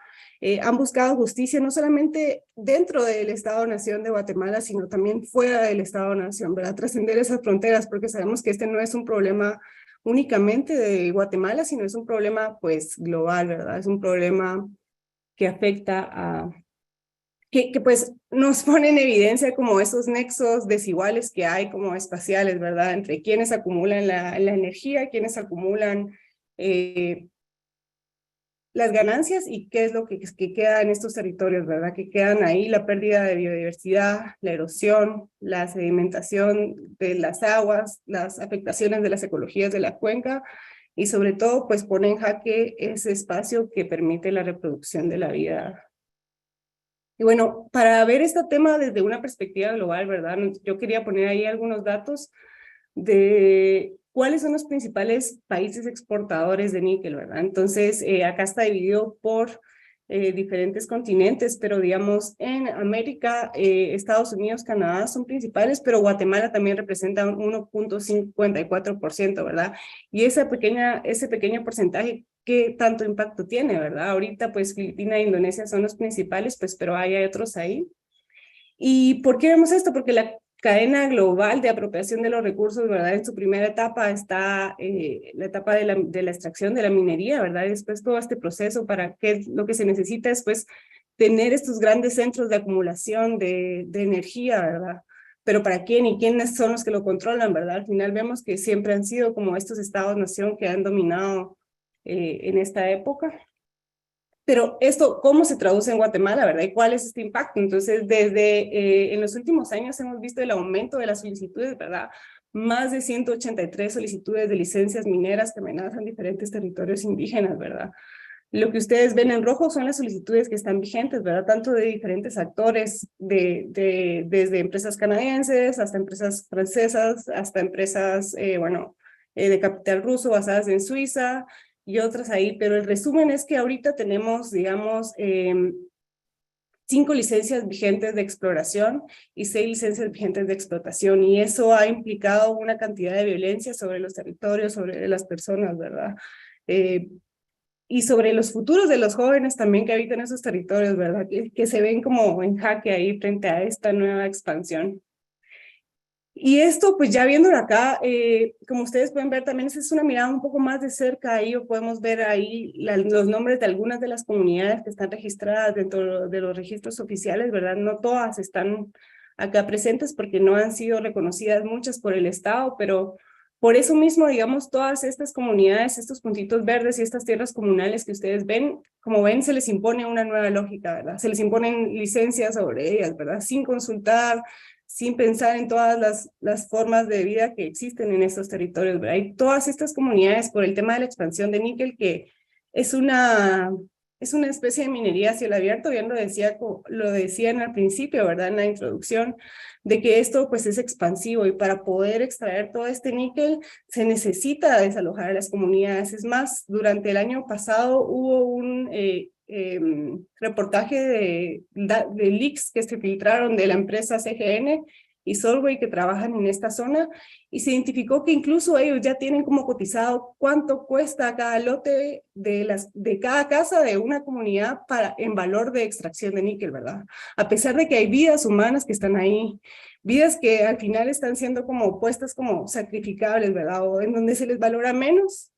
han buscado justicia no solamente dentro del Estado-Nación de Guatemala, sino también fuera del Estado-Nación, ¿verdad? Trascender esas fronteras, porque sabemos que este no es un problema únicamente de Guatemala, sino es un problema pues global, ¿verdad? Es un problema que afecta a... que pues nos pone en evidencia como esos nexos desiguales que hay como espaciales, ¿verdad? Entre quienes acumulan la energía, quienes acumulan las ganancias, y qué es lo que queda en estos territorios, ¿verdad? Que quedan ahí: la pérdida de biodiversidad, la erosión, la sedimentación de las aguas, las afectaciones de las ecologías de la cuenca, y sobre todo, pues pone en jaque ese espacio que permite la reproducción de la vida. Y bueno, para ver este tema desde una perspectiva global, ¿verdad? Yo quería poner ahí algunos datos de cuáles son los principales países exportadores de níquel, ¿verdad? Entonces, acá está dividido por diferentes continentes, pero digamos, en América, Estados Unidos, Canadá son principales, pero Guatemala también representa un 1.54%, ¿verdad? Y ese pequeño porcentaje, ¿qué tanto impacto tiene, verdad? Ahorita, pues, Filipinas e Indonesia son los principales, pues, pero hay otros ahí. ¿Y por qué vemos esto? Porque la cadena global de apropiación de los recursos, ¿verdad? En su primera etapa está la etapa de la extracción de la minería, ¿verdad? Y después todo este proceso para que lo que se necesita es, pues, tener estos grandes centros de acumulación de energía, ¿verdad? Pero ¿para quién y quiénes son los que lo controlan, verdad? Al final vemos que siempre han sido como estos estados-nación que han dominado en esta época. Pero esto, ¿cómo se traduce en Guatemala, verdad? ¿Y cuál es este impacto? Entonces, desde en los últimos años hemos visto el aumento de las solicitudes, ¿verdad? Más de 183 solicitudes de licencias mineras que amenazan diferentes territorios indígenas, ¿verdad? Lo que ustedes ven en rojo son las solicitudes que están vigentes, ¿verdad? Tanto de diferentes actores, desde empresas canadienses hasta empresas francesas, hasta empresas, de capital ruso basadas en Suiza y otras ahí. Pero el resumen es que ahorita tenemos, digamos, 5 licencias vigentes de exploración y 6 licencias vigentes de explotación, y eso ha implicado una cantidad de violencia sobre los territorios, sobre las personas, ¿verdad? Y sobre los futuros de los jóvenes también que habitan esos territorios, ¿verdad? Que se ven como en jaque ahí frente a esta nueva expansión. Y esto, pues ya viéndolo acá, como ustedes pueden ver, también es una mirada un poco más de cerca. Ahí podemos ver ahí los nombres de algunas de las comunidades que están registradas dentro de los registros oficiales, ¿verdad? No todas están acá presentes porque no han sido reconocidas muchas por el Estado, pero por eso mismo, digamos, todas estas comunidades, estos puntitos verdes y estas tierras comunales que ustedes ven, como ven, se les impone una nueva lógica, ¿verdad? Se les imponen licencias sobre ellas, ¿verdad? Sin consultar, sin pensar en todas las formas de vida que existen en estos territorios, ¿verdad? Y todas estas comunidades, por el tema de la expansión de níquel, que es una especie de minería a cielo abierto, bien lo decían al principio, ¿verdad? En la introducción, de que esto pues es expansivo, y para poder extraer todo este níquel se necesita desalojar a las comunidades. Es más, durante el año pasado hubo un reportaje de leaks que se filtraron de la empresa CGN y Solway que trabajan en esta zona, y se identificó que incluso ellos ya tienen como cotizado cuánto cuesta cada lote de cada casa de una comunidad en valor de extracción de níquel, ¿verdad? A pesar de que hay vidas humanas que están ahí, vidas que al final están siendo como puestas como sacrificables, ¿verdad? O en donde se les valora menos.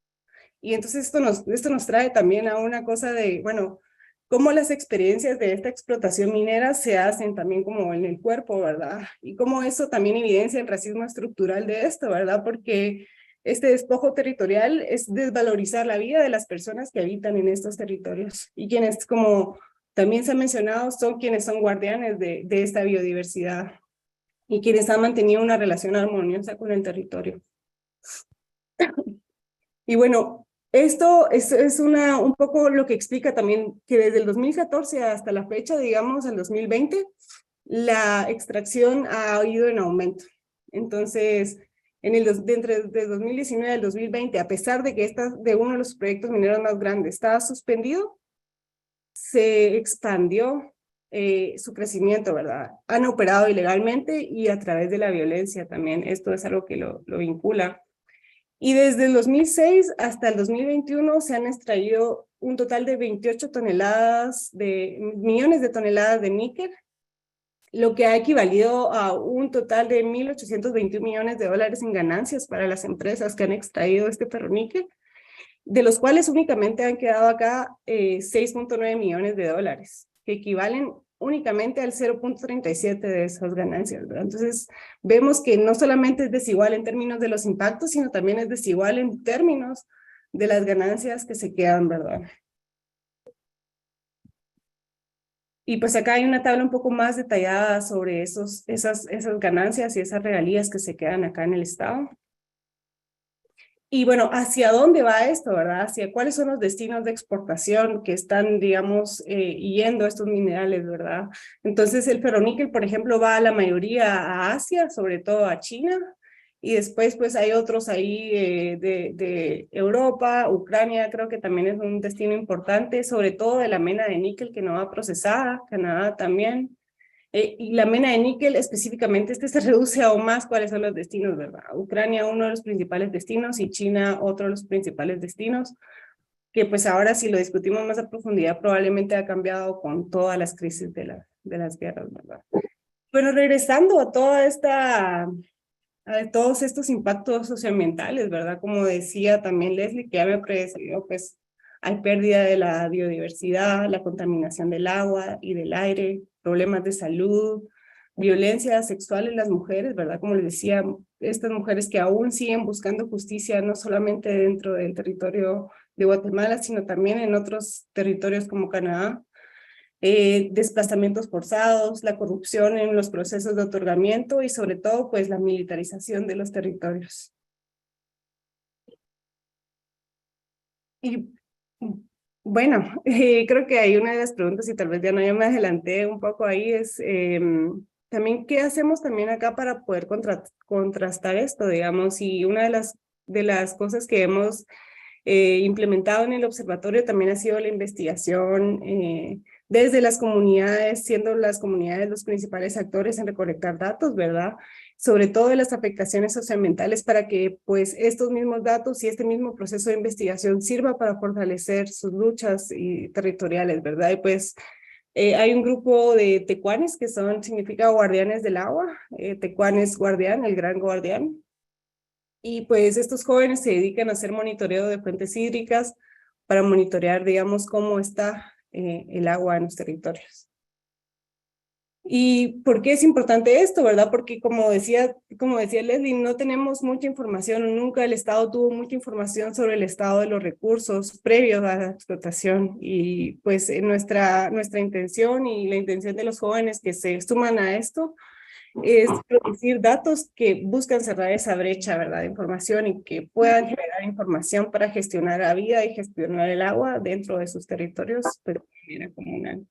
Y entonces esto nos trae también a una cosa de, bueno, cómo las experiencias de esta explotación minera se hacen también como en el cuerpo, ¿verdad? Y cómo eso también evidencia el racismo estructural de esto, ¿verdad? Porque este despojo territorial es desvalorizar la vida de las personas que habitan en estos territorios, y quienes, como también se ha mencionado, son quienes son guardianes de esta biodiversidad y quienes han mantenido una relación armoniosa con el territorio. Y bueno, esto es un poco lo que explica también que desde el 2014 hasta la fecha, digamos, el 2020, la extracción ha ido en aumento. Entonces, entre 2019 al 2020, a pesar de que de uno de los proyectos mineros más grandes estaba suspendido, se expandió su crecimiento, ¿verdad? Han operado ilegalmente y a través de la violencia también. Esto es algo que lo vincula. Y desde el 2006 hasta el 2021 se han extraído un total de 28 millones de toneladas de níquel, lo que ha equivalido a un total de 1.821 millones de dólares en ganancias para las empresas que han extraído este ferroníquel, de los cuales únicamente han quedado acá 6.9 millones de dólares, que equivalen únicamente al 0.37 de esas ganancias, ¿verdad? Entonces, vemos que no solamente es desigual en términos de los impactos, sino también es desigual en términos de las ganancias que se quedan, ¿verdad? Y pues acá hay una tabla un poco más detallada sobre esas ganancias y esas regalías que se quedan acá en el estado. Y bueno, ¿hacia dónde va esto, verdad? ¿Hacia cuáles son los destinos de exportación que están, digamos, yendo estos minerales, verdad? Entonces, el ferroníquel, por ejemplo, va a la mayoría a Asia, sobre todo a China, y después, pues, hay otros ahí de Europa, Ucrania, creo que también es un destino importante, sobre todo de la mena de níquel que no va procesada, Canadá también. Y la mena de níquel específicamente, se reduce aún más cuáles son los destinos, ¿verdad? Ucrania uno de los principales destinos y China otro de los principales destinos, que pues ahora si lo discutimos más a profundidad probablemente ha cambiado con todas las crisis de las guerras, ¿verdad? Bueno, regresando a todos estos impactos socioambientales, ¿verdad? Como decía también Lesley, que ya me precedió, pues hay pérdida de la biodiversidad, la contaminación del agua y del aire, problemas de salud, violencia sexual en las mujeres, ¿verdad? Como les decía, estas mujeres que aún siguen buscando justicia, no solamente dentro del territorio de Guatemala, sino también en otros territorios como Canadá. Desplazamientos forzados, la corrupción en los procesos de otorgamiento y sobre todo pues la militarización de los territorios. Y Bueno, creo que hay una de las preguntas, y tal vez ya me adelanté un poco ahí, es también qué hacemos también acá para poder contrastar esto, digamos, y una de las cosas que hemos implementado en el observatorio también ha sido la investigación desde las comunidades, siendo las comunidades los principales actores en recolectar datos, ¿verdad? Sobre todo de las afectaciones socioambientales para que pues estos mismos datos y este mismo proceso de investigación sirva para fortalecer sus luchas territoriales, ¿verdad? Y pues hay un grupo de tecuanes que significa guardianes del agua, tecuán es guardián, el gran guardián, y pues estos jóvenes se dedican a hacer monitoreo de fuentes hídricas para monitorear, digamos, cómo está el agua en los territorios. ¿Y por qué es importante esto, verdad? Porque como decía Lesley, no tenemos mucha información, nunca el Estado tuvo mucha información sobre el estado de los recursos previos a la explotación. Y pues nuestra intención y la intención de los jóvenes que se suman a esto es producir datos que buscan cerrar esa brecha, ¿verdad?, de información y que puedan generar información para gestionar la vida y gestionar el agua dentro de sus territorios, pero de manera comunal.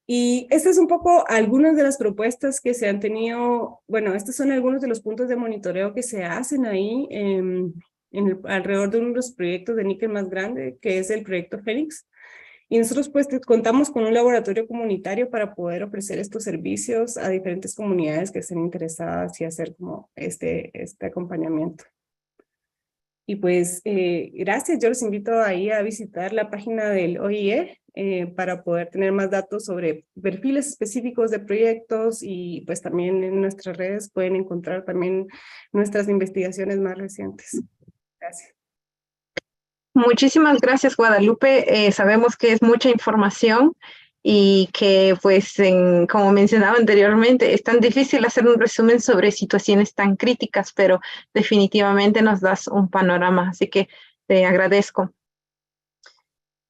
Y este es un poco algunas de las propuestas que se han tenido, bueno, estos son algunos de los puntos de monitoreo que se hacen ahí alrededor de uno de los proyectos de níquel más grande, que es el proyecto Fénix. Y nosotros pues contamos con un laboratorio comunitario para poder ofrecer estos servicios a diferentes comunidades que estén interesadas y hacer como este acompañamiento. Y pues gracias, yo los invito ahí a visitar la página del OIE para poder tener más datos sobre perfiles específicos de proyectos, y pues también en nuestras redes pueden encontrar también nuestras investigaciones más recientes. Gracias. Muchísimas gracias, Guadalupe. Sabemos que es mucha información y que, pues, como mencionaba anteriormente, es tan difícil hacer un resumen sobre situaciones tan críticas, pero definitivamente nos das un panorama, así que te agradezco.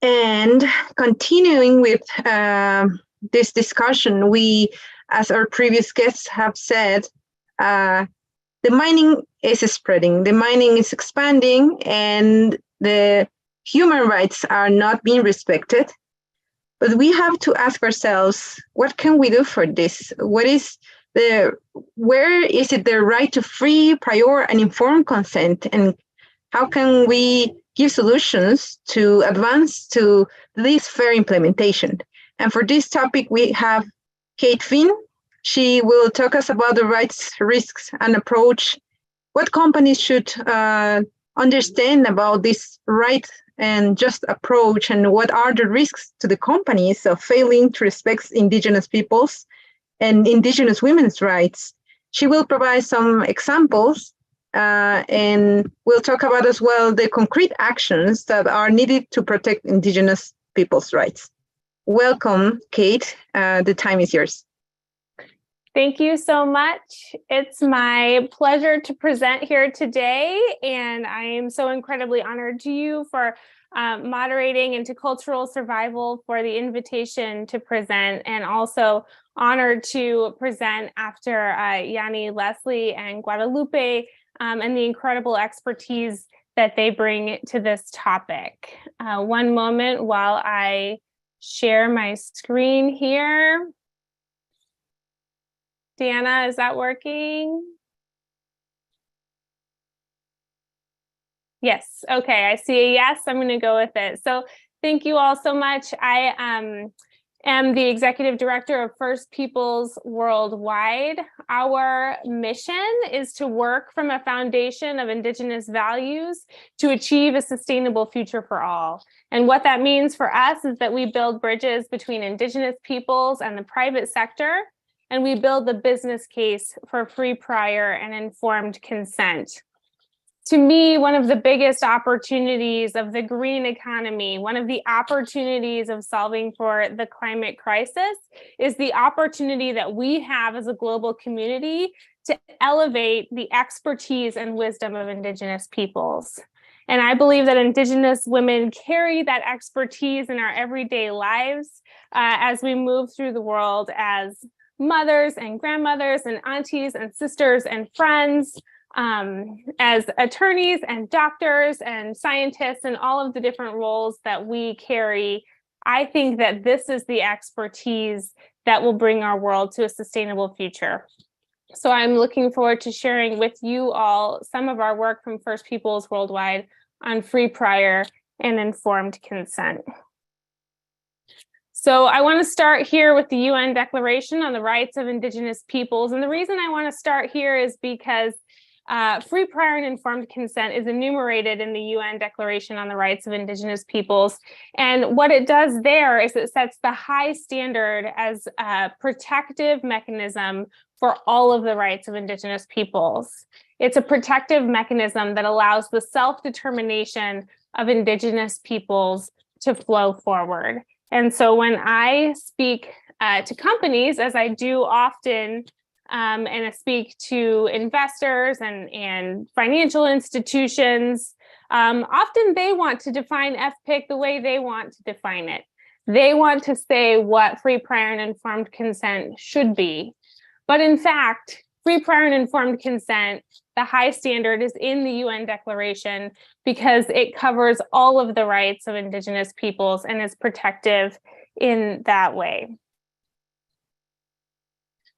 And continuing with this discussion, we, as our previous guests have said, the mining is spreading, the mining is expanding, and the human rights are not being respected. But we have to ask ourselves, what can we do for this? Where is it the right to free, prior, and informed consent? And how can we give solutions to advance to this fair implementation? And for this topic, we have Kate Finn. She will talk us about the rights, risks, and approach, what companies should understand about this right and just approach, and what are the risks to the companies of failing to respect Indigenous peoples and Indigenous women's rights. She will provide some examples and we'll talk about as well the concrete actions that are needed to protect Indigenous people's rights. Welcome, Kate. The time is yours. Thank you so much. It's my pleasure to present here today, and I am so incredibly honored to you for moderating and to Cultural Survival for the invitation to present, and also honored to present after Jannie, Lesley, and Guadalupe, and the incredible expertise that they bring to this topic. One moment while I share my screen here. Deanna, is that working? Yes. Okay. I see a yes. I'm going to go with it. So thank you all so much. I am the executive director of First Peoples Worldwide. Our mission is to work from a foundation of Indigenous values to achieve a sustainable future for all. And what that means for us is that we build bridges between Indigenous peoples and the private sector, and we build the business case for free, prior, and informed consent. To me, one of the biggest opportunities of the green economy, one of the opportunities of solving for the climate crisis, is the opportunity that we have as a global community to elevate the expertise and wisdom of Indigenous peoples. And I believe that Indigenous women carry that expertise in our everyday lives as we move through the world as mothers and grandmothers and aunties and sisters and friends, as attorneys and doctors and scientists and all of the different roles that we carry, I think that this is the expertise that will bring our world to a sustainable future. So I'm looking forward to sharing with you all some of our work from First Peoples Worldwide on free, prior, and informed consent. So I want to start here with the UN Declaration on the Rights of Indigenous Peoples. And the reason I want to start here is because free, prior, and informed consent is enumerated in the UN Declaration on the Rights of Indigenous Peoples. And what it does there is it sets the high standard as a protective mechanism for all of the rights of Indigenous peoples. It's a protective mechanism that allows the self-determination of Indigenous peoples to flow forward. And so when I speak to companies, as I do often, and I speak to investors and financial institutions, often they want to define FPIC the way they want to define it. They want to say what free, prior, and informed consent should be. But in fact, free, prior, and informed consent, the high standard is in the UN Declaration because it covers all of the rights of Indigenous peoples and is protective in that way.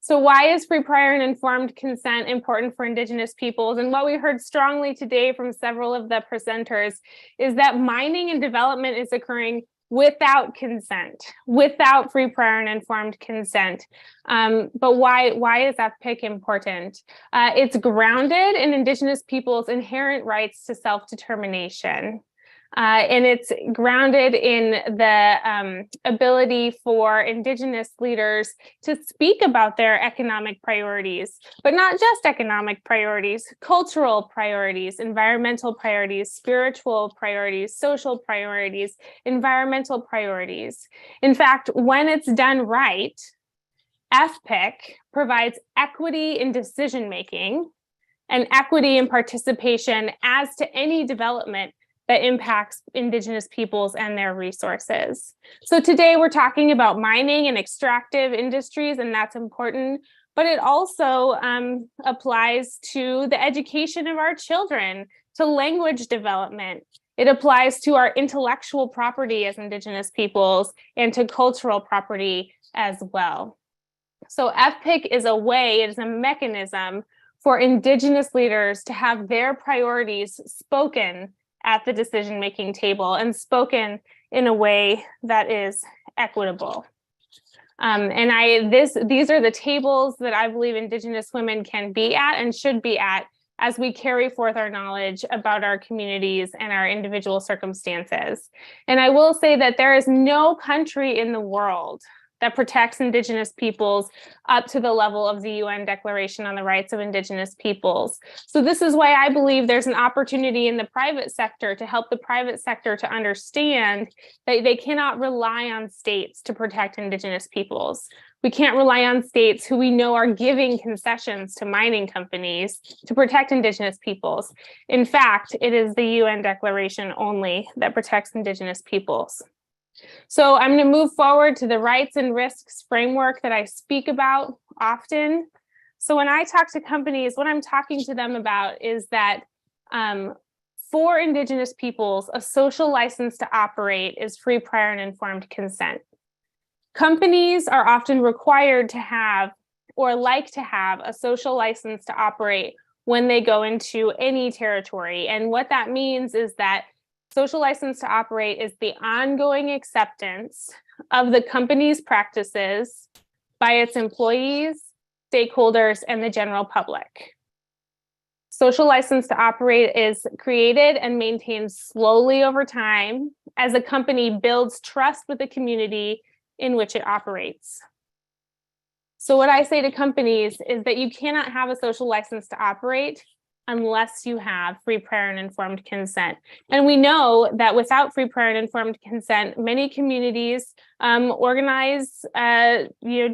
So why is free, prior, and informed consent important for Indigenous peoples? And what we heard strongly today from several of the presenters is that mining and development is occurring without consent, without free, prior, and informed consent. But why is FPIC important? It's grounded in Indigenous peoples' inherent rights to self-determination. And it's grounded in the ability for Indigenous leaders to speak about their economic priorities, but not just economic priorities, cultural priorities, environmental priorities, spiritual priorities, social priorities, environmental priorities. In fact, when it's done right, FPIC provides equity in decision-making and equity in participation as to any development that impacts Indigenous peoples and their resources. So today we're talking about mining and extractive industries, and that's important, but it also applies to the education of our children, to language development. It applies to our intellectual property as Indigenous peoples and to cultural property as well. So FPIC is a way, it is a mechanism for Indigenous leaders to have their priorities spoken at the decision-making table and spoken in a way that is equitable. These are the tables that I believe Indigenous women can be at and should be at as we carry forth our knowledge about our communities and our individual circumstances. And I will say that there is no country in the world that protects Indigenous peoples up to the level of the UN Declaration on the Rights of Indigenous Peoples. So this is why I believe there's an opportunity in the private sector to help the private sector to understand that they cannot rely on states to protect Indigenous peoples. We can't rely on states who we know are giving concessions to mining companies to protect Indigenous peoples. In fact, it is the UN Declaration only that protects Indigenous peoples. So I'm going to move forward to the rights and risks framework that I speak about often. So when I talk to companies, what I'm talking to them about is that for Indigenous peoples, a social license to operate is free, prior, and informed consent. Companies are often required to have or like to have a social license to operate when they go into any territory. And what that means is that social license to operate is the ongoing acceptance of the company's practices by its employees, stakeholders, and the general public. Social license to operate is created and maintained slowly over time as a company builds trust with the community in which it operates. So what I say to companies is that you cannot have a social license to operate unless you have free, prior, and informed consent. And we know that without free, prior, and informed consent, many communities organize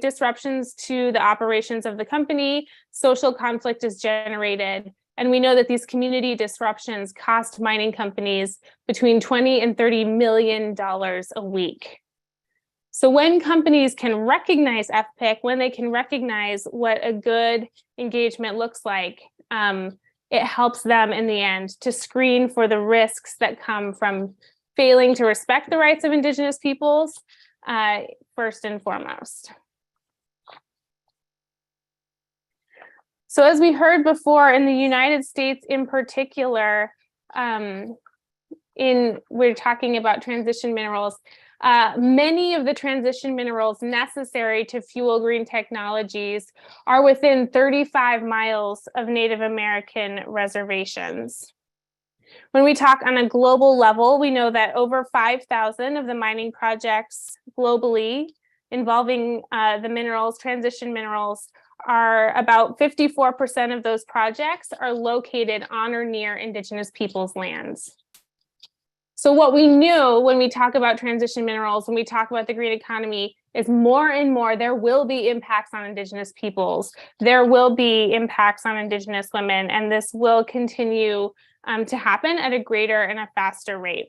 disruptions to the operations of the company. Social conflict is generated. And we know that these community disruptions cost mining companies between $20 and $30 million a week. So when companies can recognize FPIC, when they can recognize what a good engagement looks like, it helps them in the end to screen for the risks that come from failing to respect the rights of Indigenous peoples, first and foremost. So as we heard before, in the United States in particular, we're talking about transition minerals. Many of the transition minerals necessary to fuel green technologies are within 35 miles of Native American reservations. When we talk on a global level, we know that over 5,000 of the mining projects globally involving the minerals, transition minerals, are about 54% of those projects are located on or near Indigenous peoples' lands. So what we knew when we talk about transition minerals, when we talk about the green economy, is more and more there will be impacts on Indigenous peoples. There will be impacts on Indigenous women, and this will continue to happen at a greater and a faster rate.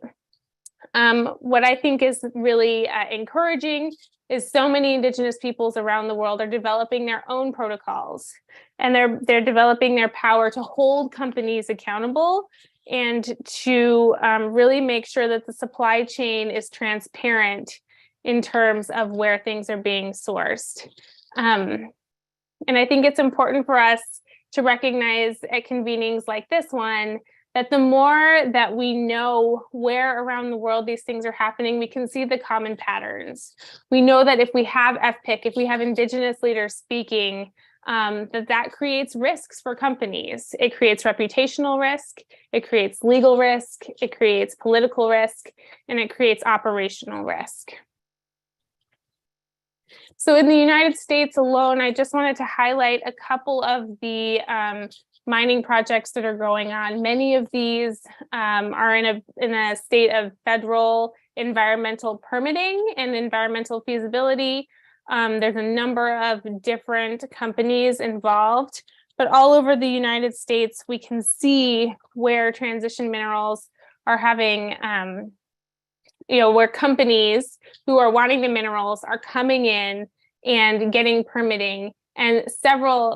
What I think is really encouraging is so many Indigenous peoples around the world are developing their own protocols, and they're developing their power to hold companies accountable and to really make sure that the supply chain is transparent in terms of where things are being sourced. And I think it's important for us to recognize at convenings like this one that the more that we know where around the world these things are happening, we can see the common patterns. We know that if we have FPIC, if we have Indigenous leaders speaking, that creates risks for companies. It creates reputational risk, it creates legal risk, it creates political risk, and it creates operational risk. So in the United States alone, I just wanted to highlight a couple of the mining projects that are going on. Many of these are in a state of federal environmental permitting and environmental feasibility. There's a number of different companies involved, but all over the United States, we can see where transition minerals are having, where companies who are wanting the minerals are coming in and getting permitting. And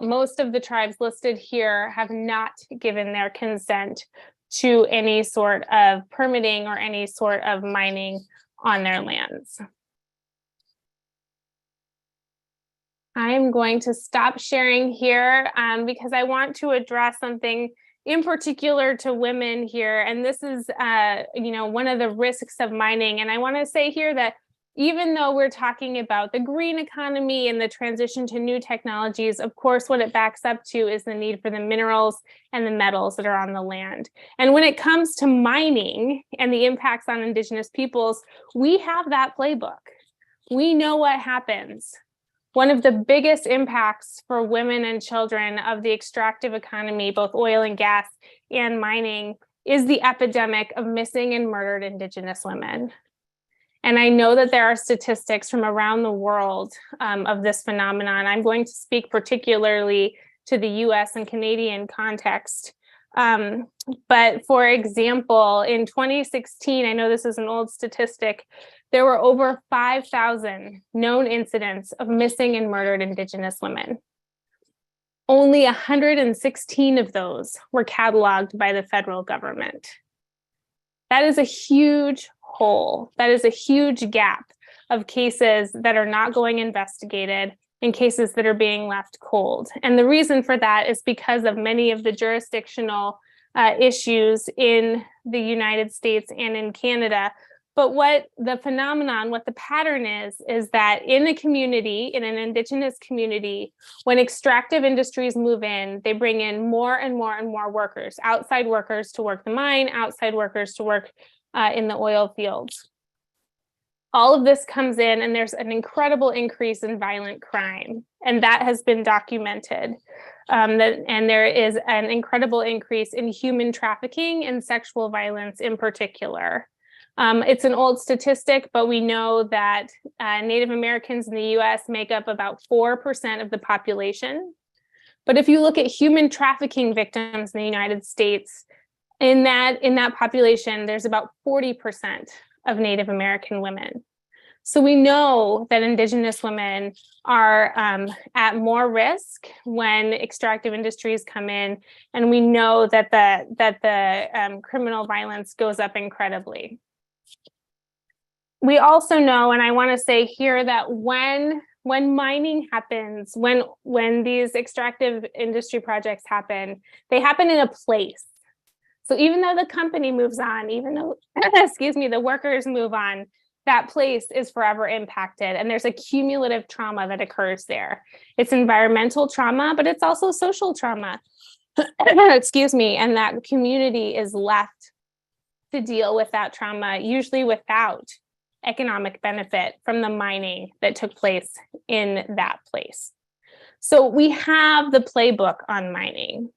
most of the tribes listed here have not given their consent to any sort of permitting or any sort of mining on their lands. I'm going to stop sharing here because I want to address something in particular to women here. And this is, one of the risks of mining. And I want to say here that even though we're talking about the green economy and the transition to new technologies, of course, what it backs up to is the need for the minerals and the metals that are on the land. And when it comes to mining and the impacts on Indigenous peoples, we have that playbook. We know what happens. One of the biggest impacts for women and children of the extractive economy, both oil and gas and mining, is the epidemic of missing and murdered Indigenous women. And I know that there are statistics from around the world of this phenomenon. I'm going to speak particularly to the US and Canadian context. But for example, in 2016, I know this is an old statistic, there were over 5,000 known incidents of missing and murdered Indigenous women. Only 116 of those were cataloged by the federal government. That is a huge hole. That is a huge gap of cases that are not going investigated and cases that are being left cold. And the reason for that is because of many of the jurisdictional issues in the United States and in Canada. But what the phenomenon, what the pattern is that in a community, in an Indigenous community, when extractive industries move in, they bring in more and more and more workers, outside workers to work the mine, outside workers to work in the oil fields. All of this comes in and there's an incredible increase in violent crime, and that has been documented. And there is an incredible increase in human trafficking and sexual violence in particular. It's an old statistic, but we know that Native Americans in the US make up about 4% of the population. But if you look at human trafficking victims in the United States, in that population, there's about 40% of Native American women. So we know that Indigenous women are at more risk when extractive industries come in, and we know that the criminal violence goes up incredibly. We also know, and I want to say here, that when mining happens, when these extractive industry projects happen, they happen in a place. So even though the company moves on, even though, excuse me, the workers move on, that place is forever impacted. And there's a cumulative trauma that occurs there. It's environmental trauma, but it's also social trauma, excuse me, and that community is left to deal with that trauma, usually without economic benefit from the mining that took place in that place. So we have the playbook on mining.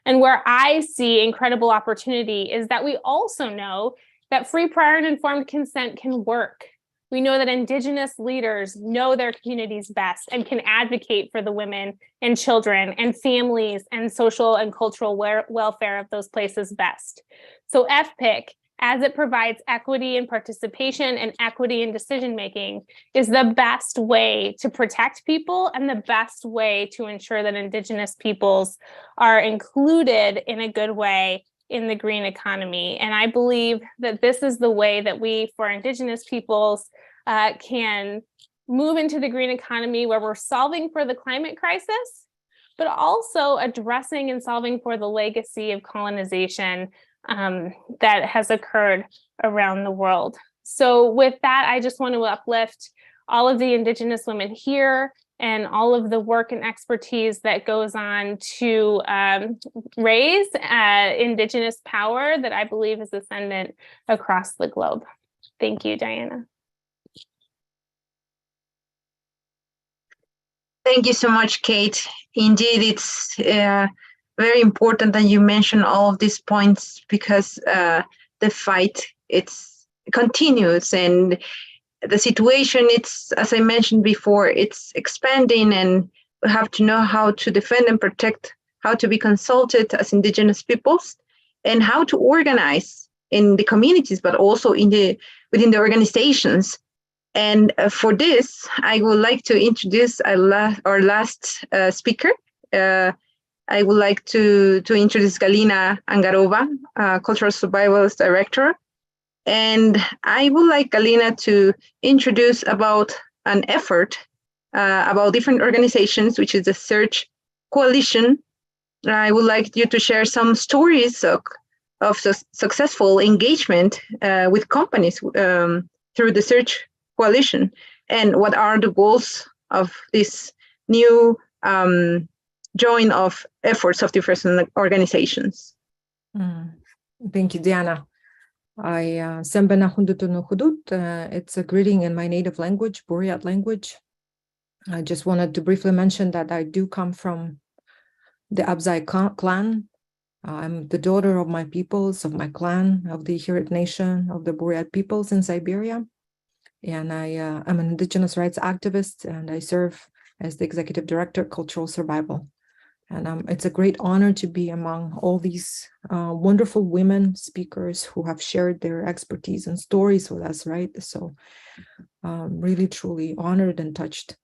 And where I see incredible opportunity is that we also know that free, prior, and informed consent can work. We know that Indigenous leaders know their communities best and can advocate for the women and children and families and social and cultural welfare of those places best. So FPIC, as it provides equity and participation and equity in decision-making, is the best way to protect people and the best way to ensure that Indigenous peoples are included in a good way in the green economy. And I believe that this is the way that we, for Indigenous peoples, can move into the green economy, where we're solving for the climate crisis, but also addressing and solving for the legacy of colonization that has occurred around the world. So with that, I just want to uplift all of the Indigenous women here and all of the work and expertise that goes on to raise Indigenous power that I believe is ascendant across the globe. Thank you, Diana. Thank you so much, Kate. Indeed, it's very important that you mention all of these points, because the fight, it's continues, and the situation, it's, as I mentioned before, it's expanding, and we have to know how to defend and protect, how to be consulted as Indigenous peoples, and how to organize in the communities, but also within the organizations. And for this, I would like to introduce our last speaker. I would like to introduce Galina Angarova, Cultural Survivalist Director. And I would like Galina to introduce about an effort about different organizations, which is the Search Coalition. I would like you to share some stories of successful engagement with companies through the Search Coalition, and what are the goals of this new join of efforts of different organizations. Thank you, Diana. It's a greeting in my native language, Buryat language. I just wanted to briefly mention that I do come from the OPSAL clan. I'm the daughter of my peoples, of my clan, of the Hirit Nation, of the Buryat peoples in Siberia. And I'm an Indigenous rights activist, and I serve as the Executive Director, Cultural Survival. And it's a great honor to be among all these wonderful women speakers who have shared their expertise and stories with us, right? So really, truly honored and touched.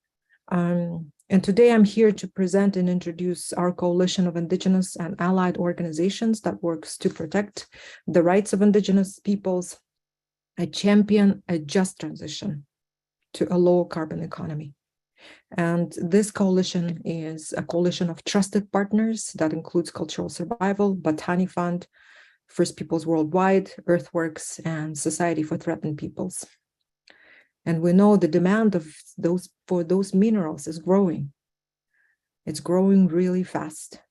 And today I'm here to present and introduce our coalition of Indigenous and allied organizations that works to protect the rights of Indigenous peoples, and champion a just transition to a low carbon economy. And this coalition is a coalition of trusted partners that includes Cultural Survival, Botany Fund, First Peoples Worldwide, Earthworks, and Society for Threatened Peoples. And we know the demand for those minerals is growing. It's growing really fast.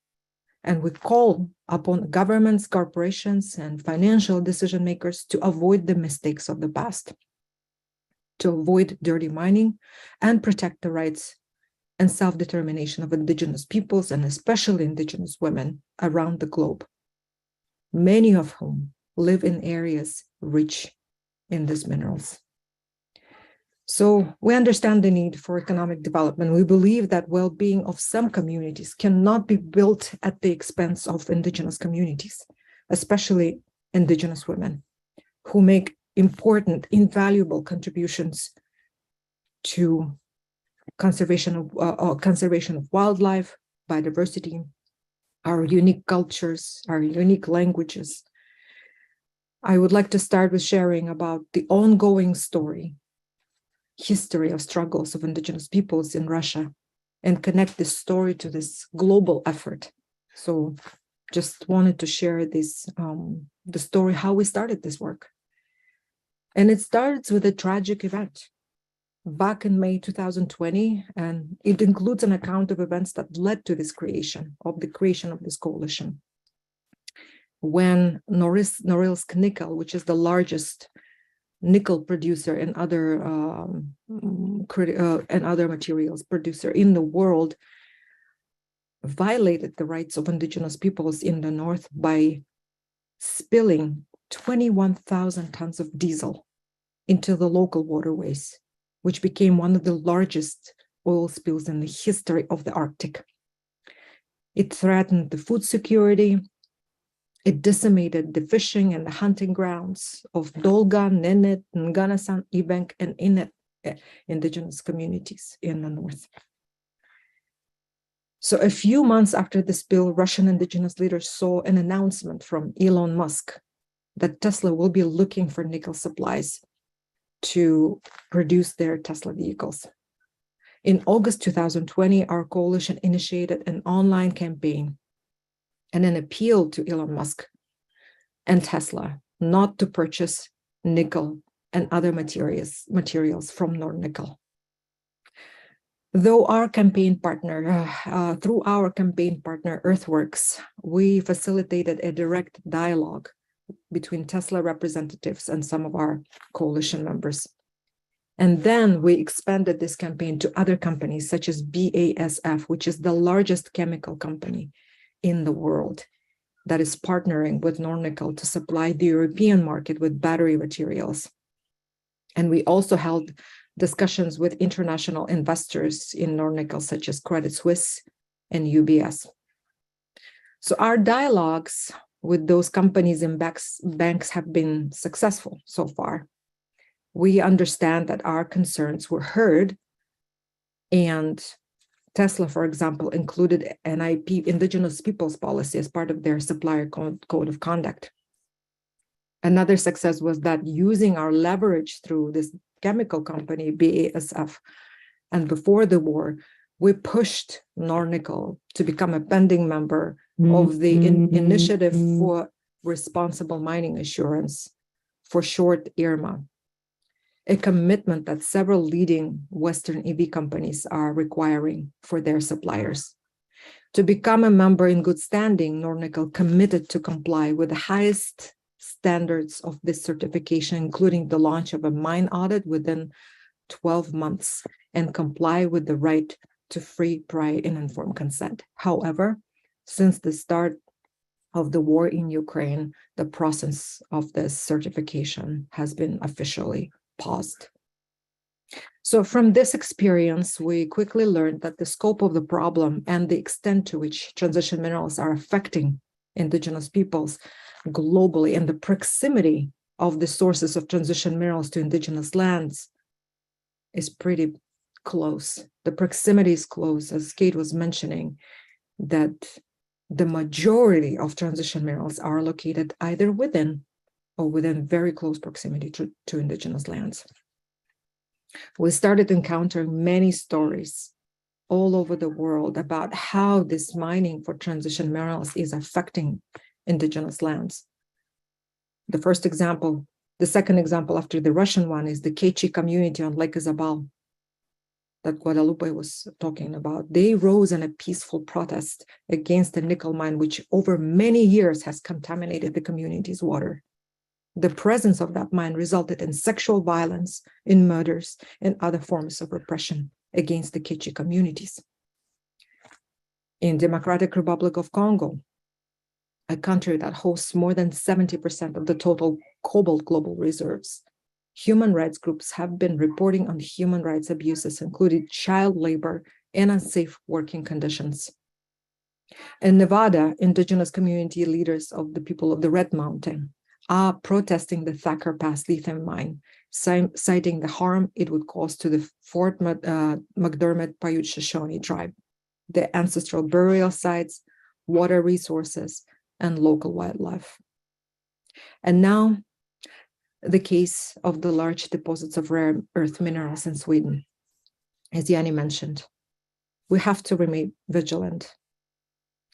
And we call upon governments, corporations, and financial decision makers to avoid the mistakes of the past, to avoid dirty mining, and protect the rights and self-determination of Indigenous peoples, and especially Indigenous women around the globe, many of whom live in areas rich in these minerals. So we understand the need for economic development. We believe that well-being of some communities cannot be built at the expense of Indigenous communities, especially Indigenous women, who make important, invaluable contributions to conservation of wildlife, biodiversity, our unique cultures, our unique languages. I would like to start with sharing about the ongoing history of struggles of indigenous peoples in Russia, and connect this story to this global effort. So just wanted to share this, the story, how we started this work. And it starts with a tragic event back in May 2020, and it includes an account of events that led to this creation of this coalition. When Norilsk Nickel, which is the largest nickel producer and other materials producer in the world, violated the rights of indigenous peoples in the north by spilling 21,000 tons of diesel into the local waterways, which became one of the largest oil spills in the history of the Arctic. It threatened the food security. It decimated the fishing and the hunting grounds of Dolga, Nenet, Nganasan, Ibank, and Inet indigenous communities in the north. So a few months after the spill, Russian indigenous leaders saw an announcement from Elon Musk that Tesla will be looking for nickel supplies to produce their Tesla vehicles. In August 2020, our coalition initiated an online campaign and an appeal to Elon Musk and Tesla not to purchase nickel and other materials from Nornickel. Though our campaign partner, through our campaign partner Earthworks, we facilitated a direct dialogue between Tesla representatives and some of our coalition members. And then we expanded this campaign to other companies such as BASF, which is the largest chemical company in the world that is partnering with Nornickel to supply the European market with battery materials. And we also held discussions with international investors in Nornickel, such as Credit Suisse and UBS. So our dialogues with those companies and banks have been successful so far. We understand that our concerns were heard, and Tesla, for example, included an Indigenous Peoples policy as part of their supplier code of conduct. Another success was that using our leverage through this chemical company, BASF, and before the war, we pushed Nornickel to become a pending member of the Initiative for Responsible Mining Assurance, for short IRMA, a commitment that several leading Western EV companies are requiring for their suppliers. To become a member in good standing, Nornickel committed to comply with the highest standards of this certification, including the launch of a mine audit within 12 months and comply with the right to free, prior, and informed consent. However, since the start of the war in Ukraine, the process of this certification has been officially paused. So from this experience, we quickly learned that the scope of the problem and the extent to which transition minerals are affecting indigenous peoples globally and the proximity of the sources of transition minerals to indigenous lands is pretty close. The proximity is close, as Kate was mentioning, that the majority of transition minerals are located either within or within very close proximity to indigenous lands. We started encountering many stories all over the world about how this mining for transition minerals is affecting indigenous lands. The second example after the Russian one is the Quechua community on Lake Izabal that Guadalupe was talking about. They rose in a peaceful protest against the nickel mine, which over many years has contaminated the community's water. The presence of that mine resulted in sexual violence, in murders, and other forms of repression against the Quechua communities. In Democratic Republic of Congo, a country that hosts more than 70% of the total cobalt global reserves, human rights groups have been reporting on human rights abuses, including child labor and unsafe working conditions. In Nevada, indigenous community leaders of the people of the Red Mountain are protesting the Thacker Pass lithium mine, citing the harm it would cause to the Fort McDermott Paiute Shoshone tribe, the ancestral burial sites, water resources, and local wildlife. And now, the case of the large deposits of rare earth minerals in Sweden. As Jannie mentioned, we have to remain vigilant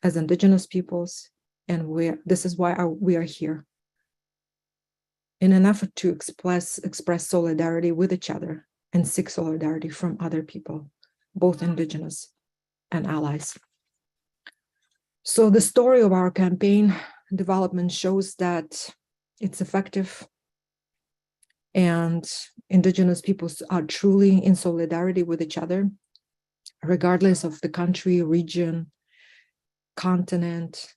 as Indigenous peoples, and this is why we are here, in an effort to express solidarity with each other and seek solidarity from other people, both Indigenous and allies. So the story of our campaign development shows that it's effective, and Indigenous peoples are truly in solidarity with each other, regardless of the country, region, continent.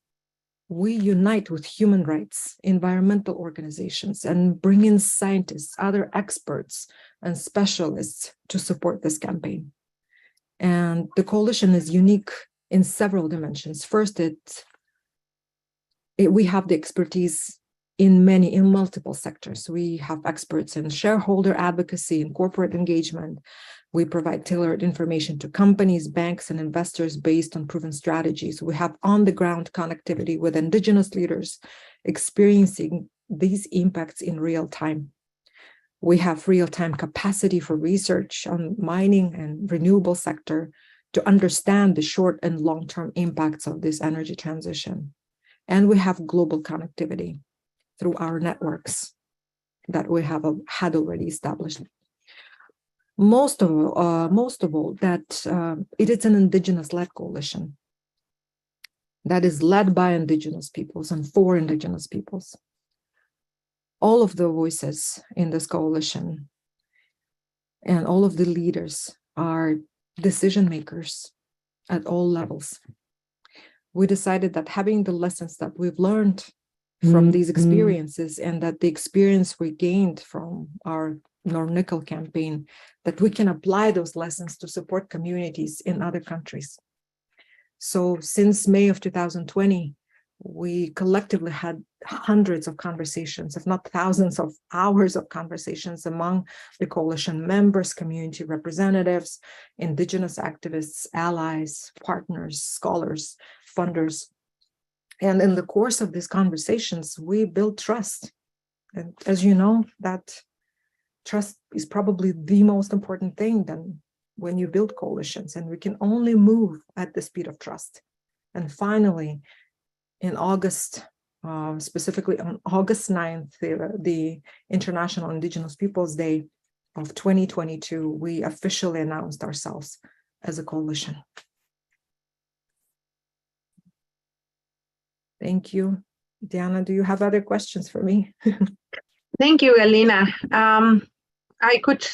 We unite with human rights, environmental organizations, and bring in scientists, other experts, and specialists to support this campaign. And the coalition is unique in several dimensions. First, we have the expertise in multiple sectors. We have experts in shareholder advocacy and corporate engagement. We provide tailored information to companies, banks, and investors based on proven strategies. We have on-the-ground connectivity with Indigenous leaders experiencing these impacts in real time. We have real-time capacity for research on mining and renewable sector to understand the short and long-term impacts of this energy transition. And we have global connectivity through our networks that we had already established. Most of all, that it is an Indigenous-led coalition that is led by Indigenous peoples and for Indigenous peoples. All of the voices in this coalition and all of the leaders are decision makers at all levels. We decided that having the lessons that we've learned from these experiences, and that the experience we gained from our Nor-Nickel campaign, that we can apply those lessons to support communities in other countries. So since May of 2020, we collectively had hundreds of conversations, if not thousands of hours of conversations among the coalition members, community representatives, Indigenous activists, allies, partners, scholars, funders. And in the course of these conversations, we build trust. And as you know, that trust is probably the most important thing then when you build coalitions, and we can only move at the speed of trust. And finally, in August, specifically on August 9th, the International Indigenous Peoples Day of 2022, we officially announced ourselves as a coalition. Thank you. Diana, do you have other questions for me? Thank you, Galina. I could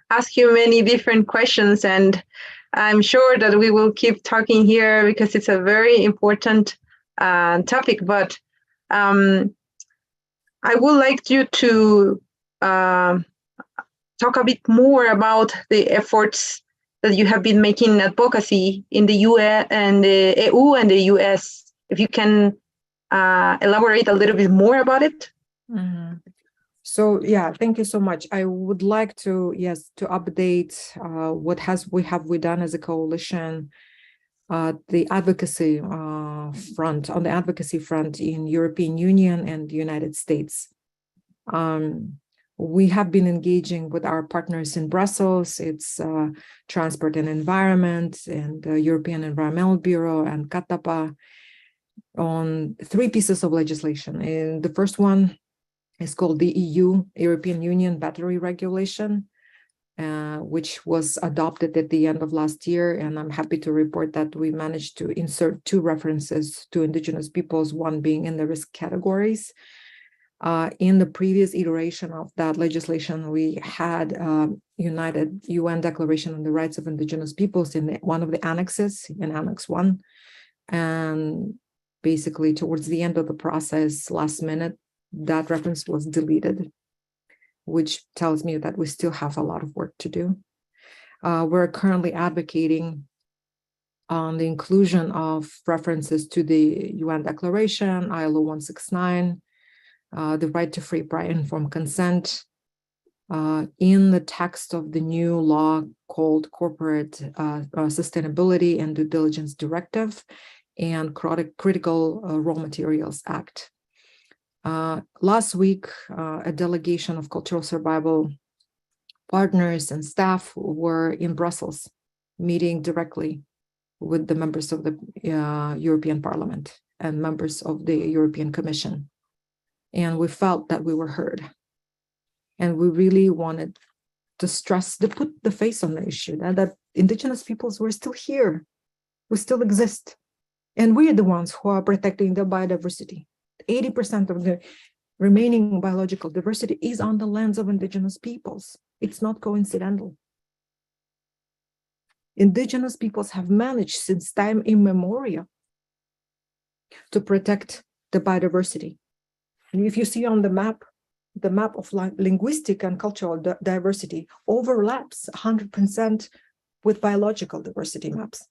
ask you many different questions, and I'm sure that we will keep talking here because it's a very important topic. But I would like you to talk a bit more about the efforts that you have been making in advocacy in the UN and the EU and the US. If you can elaborate a little bit more about it. Mm-hmm. So yeah, thank you so much. I would like to update what have we done as a coalition, the advocacy front in European Union and the United States. We have been engaging with our partners in Brussels. It's Transport and Environment and the European Environmental Bureau and CATAPA on 3 pieces of legislation. And the first one is called the European Union Battery Regulation, which was adopted at the end of last year. And I'm happy to report that we managed to insert 2 references to Indigenous peoples, one being in the risk categories. In the previous iteration of that legislation, we had United UN Declaration on the Rights of Indigenous Peoples in one of the annexes, in Annex 1. And basically, towards the end of the process, last minute, that reference was deleted, which tells me that we still have a lot of work to do. We're currently advocating on the inclusion of references to the UN Declaration, ILO 169, the right to free, prior, informed consent, in the text of the new law called Corporate Sustainability and Due Diligence Directive and Critical Raw Materials Act. Last week, a delegation of cultural survival partners and staff were in Brussels, meeting directly with the members of the European Parliament and members of the European Commission. And we felt that we were heard. And we really wanted to stress, to put the face on the issue, that Indigenous peoples were still here, we still exist. And we're the ones who are protecting the biodiversity. 80% of the remaining biological diversity is on the lands of Indigenous peoples. It's not coincidental. Indigenous peoples have managed since time immemorial to protect the biodiversity. And if you see on the map of linguistic and cultural diversity overlaps 100% with biological diversity maps.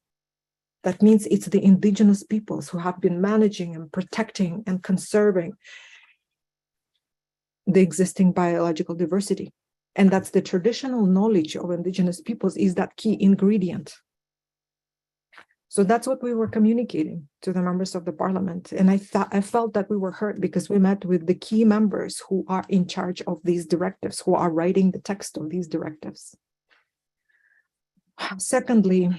That means it's the Indigenous peoples who have been managing and protecting and conserving the existing biological diversity. And that's the traditional knowledge of Indigenous peoples is that key ingredient. So that's what we were communicating to the members of the parliament. And I felt that we were heard because we met with the key members who are in charge of these directives, who are writing the text of these directives. Secondly,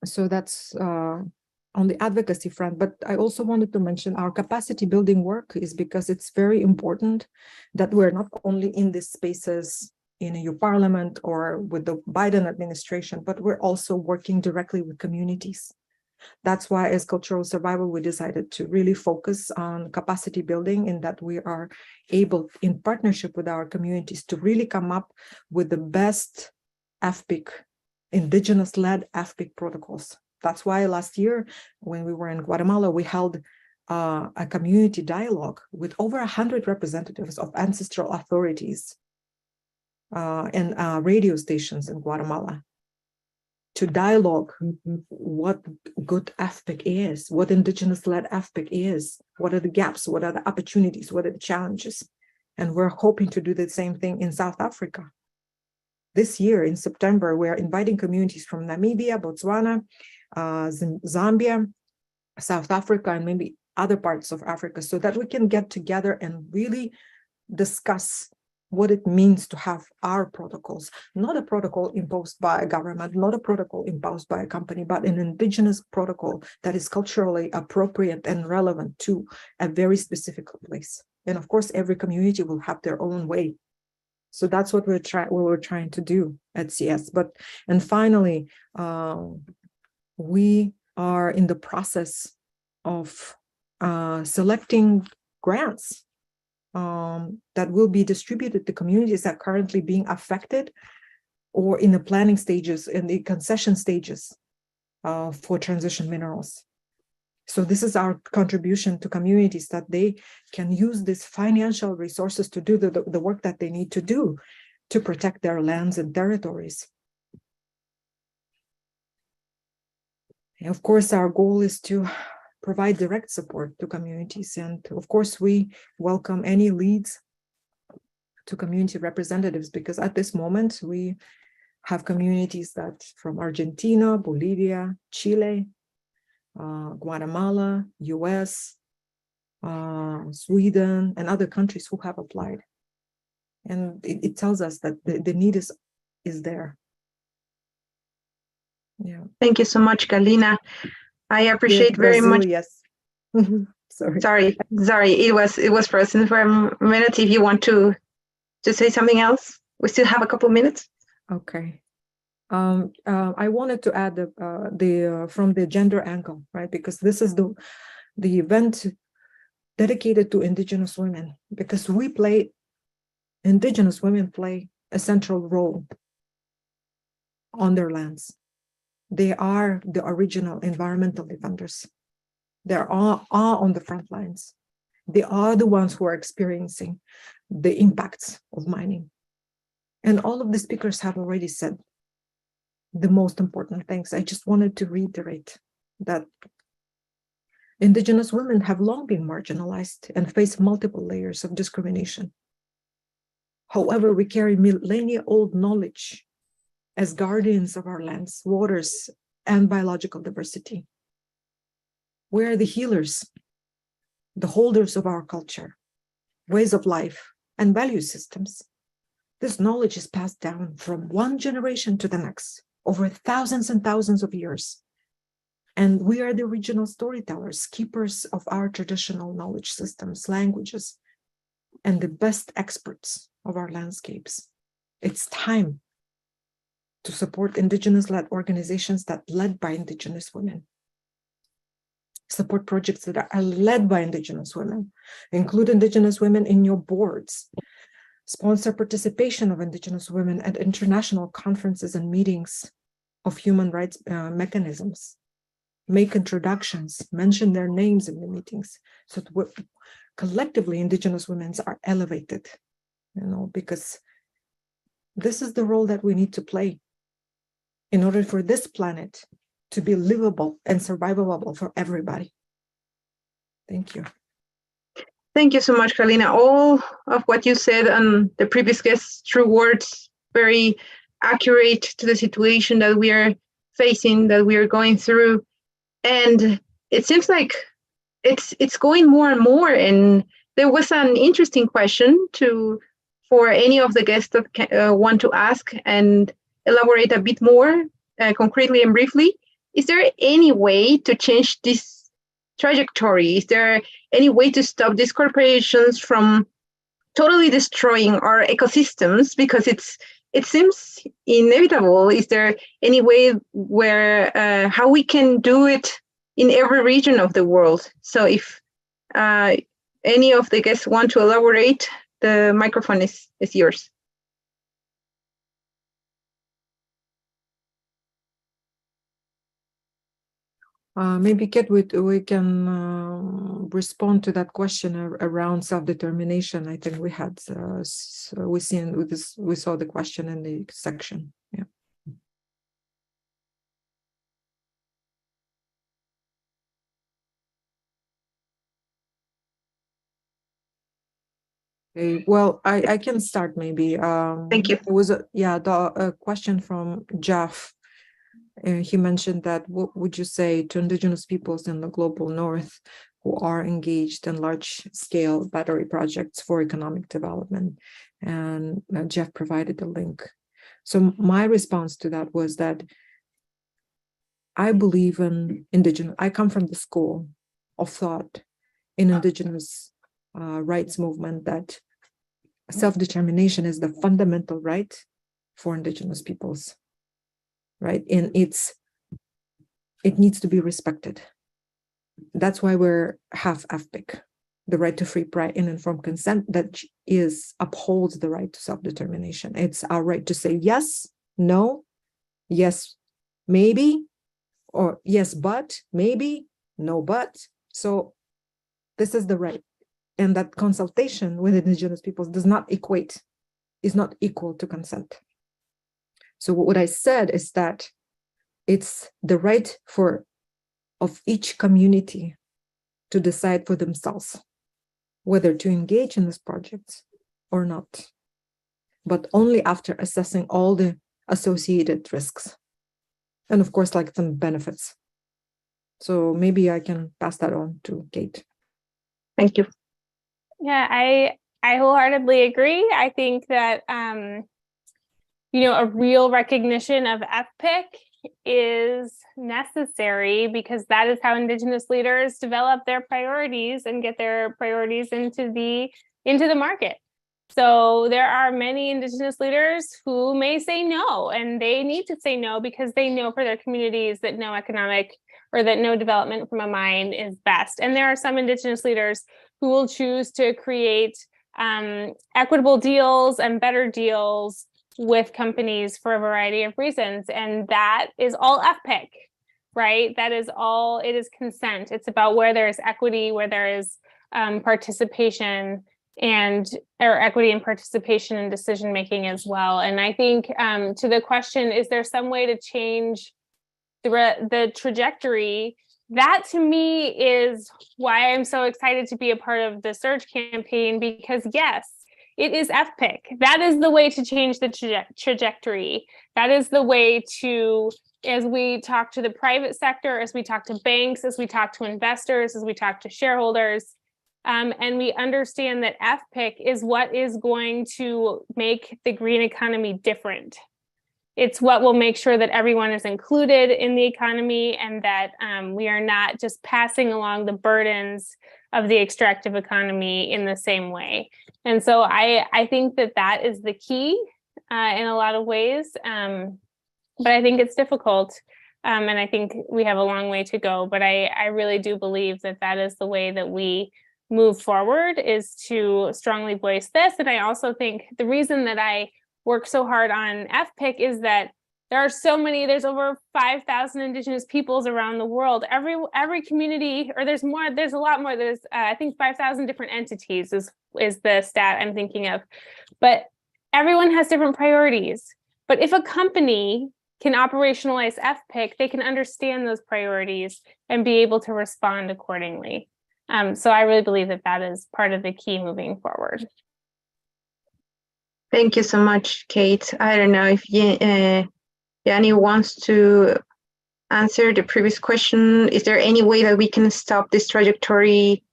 so that's on the advocacy front, but I also wanted to mention our capacity building work is because it's very important that we're not only in these spaces in EU Parliament or with the Biden administration, but we're also working directly with communities. That's why as Cultural Survival, we decided to really focus on capacity building in that we are able, in partnership with our communities, to really come up with the best FPIC, Indigenous-led FPIC protocols. That's why last year, when we were in Guatemala, we held a community dialogue with over 100 representatives of ancestral authorities and radio stations in Guatemala to dialogue what good FPIC is, what Indigenous-led FPIC is, what are the gaps, what are the opportunities, what are the challenges. And we're hoping to do the same thing in South Africa. This year, in September, we're inviting communities from Namibia, Botswana, Zambia, South Africa, and maybe other parts of Africa so that we can get together and really discuss what it means to have our protocols, not a protocol imposed by a government, not a protocol imposed by a company, but an Indigenous protocol that is culturally appropriate and relevant to a very specific place. And of course, every community will have their own way. So that's what we're trying to do at CS. And finally, we are in the process of selecting grants that will be distributed to communities that are currently being affected or in the planning stages, in the concession stages for transition minerals. So this is our contribution to communities, that they can use these financial resources to do the work that they need to do to protect their lands and territories. And of course, our goal is to provide direct support to communities. And of course, we welcome any leads to community representatives, because at this moment, we have communities that from Argentina, Bolivia, Chile, Guatemala, US, Sweden, and other countries who have applied. And it tells us that the need is there. Yeah. Thank you so much, Galina. I appreciate very much. Yes. Sorry. It was frozen for a minute. If you want to say something else, we still have a couple of minutes. Okay. I wanted to add from the gender angle, right? Because this is the event dedicated to Indigenous women, because Indigenous women play a central role on their lands. They are the original environmental defenders. They are all on the front lines. They are the ones who are experiencing the impacts of mining. And all of the speakers have already said the most important things. I just wanted to reiterate that Indigenous women have long been marginalized and face multiple layers of discrimination. However, we carry millennia-old knowledge as guardians of our lands, waters, and biological diversity. We are the healers, the holders of our culture, ways of life, and value systems. This knowledge is passed down from one generation to the next over thousands and thousands of years. And we are the original storytellers, keepers of our traditional knowledge systems, languages, and the best experts of our landscapes. It's time to support Indigenous-led organizations that are led by Indigenous women. Support projects that are led by Indigenous women. Include Indigenous women in your boards. Sponsor participation of Indigenous women at international conferences and meetings of human rights mechanisms. Make introductions, mention their names in the meetings, so that collectively Indigenous women are elevated, because this is the role that we need to play in order for this planet to be livable and survivable for everybody. Thank you. Thank you so much, Galina. All of what you said and the previous guests' true words, very accurate to the situation that we are facing, that we are going through. And it seems like it's going more and more. And there was an interesting question for any of the guests that want to ask and elaborate a bit more concretely and briefly. Is there any way to change this trajectory? Is there any way to stop these corporations from totally destroying our ecosystems? Because it seems inevitable. Is there any way where how we can do it in every region of the world? So if any of the guests want to elaborate, the microphone is yours. Maybe Kate, we can respond to that question around self-determination. I think we had we saw the question in the section. Yeah. Okay, well, I can start maybe. Thank you. It was a question from Jeff. He mentioned that what would you say to Indigenous peoples in the global north who are engaged in large-scale battery projects for economic development? And Jeff provided a link. So my response to that was that I believe in Indigenous, I come from the school of thought in Indigenous rights movement that self-determination is the fundamental right for Indigenous peoples. Right, and it needs to be respected. That's why we're half FPIC, the right to free, prior, and informed consent that upholds the right to self-determination. It's our right to say yes, no, yes, maybe, or yes, but, maybe, no, but. So this is the right, and that consultation with Indigenous peoples is not equal to consent. So what I said is that it's the right of each community to decide for themselves whether to engage in this project or not, but only after assessing all the associated risks and of course like some benefits. So maybe I can pass that on to Kate. Thank you. Yeah, I wholeheartedly agree. I think that a real recognition of FPIC is necessary because that is how Indigenous leaders develop their priorities and get their priorities into the market. So there are many Indigenous leaders who may say no, and they need to say no because they know for their communities that no economic or that no development from a mine is best. And there are some Indigenous leaders who will choose to create equitable deals and better deals with companies for a variety of reasons. And that is all FPIC, right? That is all, it is consent. It's about where there is equity, where there is participation or equity and participation in decision-making as well. And I think to the question, is there some way to change the trajectory? that to me is why I'm so excited to be a part of the Surge campaign, because yes, it is FPIC. That is the way to change the trajectory. That is the way to, as we talk to the private sector, as we talk to banks, as we talk to investors, as we talk to shareholders, and we understand that FPIC is what is going to make the green economy different. It's what will make sure that everyone is included in the economy, and that we are not just passing along the burdens of the extractive economy in the same way. And so I think that that is the key in a lot of ways, but I think it's difficult, and I think we have a long way to go, but I really do believe that that is the way that we move forward, is to strongly voice this. And I also think the reason that I work so hard on FPIC is that there are so many, there's over 5,000 Indigenous peoples around the world. Every community, or there's a lot more, there's I think 5,000 different entities is the stat I'm thinking of. But everyone has different priorities. But if a company can operationalize FPIC, they can understand those priorities and be able to respond accordingly. So I really believe that that is part of the key moving forward. Thank you so much, Kate. I don't know if Jannie wants to answer the previous question. Is there any way that we can stop this trajectory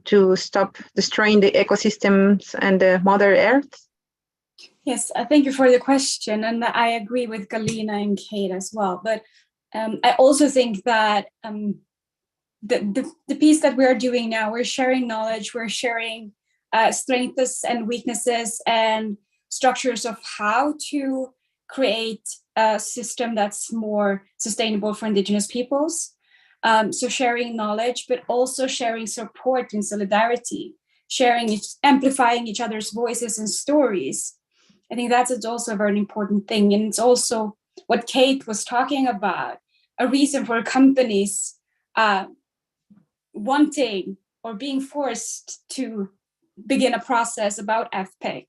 to stop destroying the ecosystems and the Mother Earth? Yes, thank you for the question. And I agree with Galina and Kate as well. But I also think that the piece that we're doing now, we're sharing knowledge, we're sharing strengths and weaknesses and structures of how to create a system that's more sustainable for Indigenous peoples. So sharing knowledge, but also sharing support and solidarity, amplifying each other's voices and stories. I think that's also a very important thing. And it's also what Kate was talking about, a reason for companies wanting or being forced to begin a process about FPIC,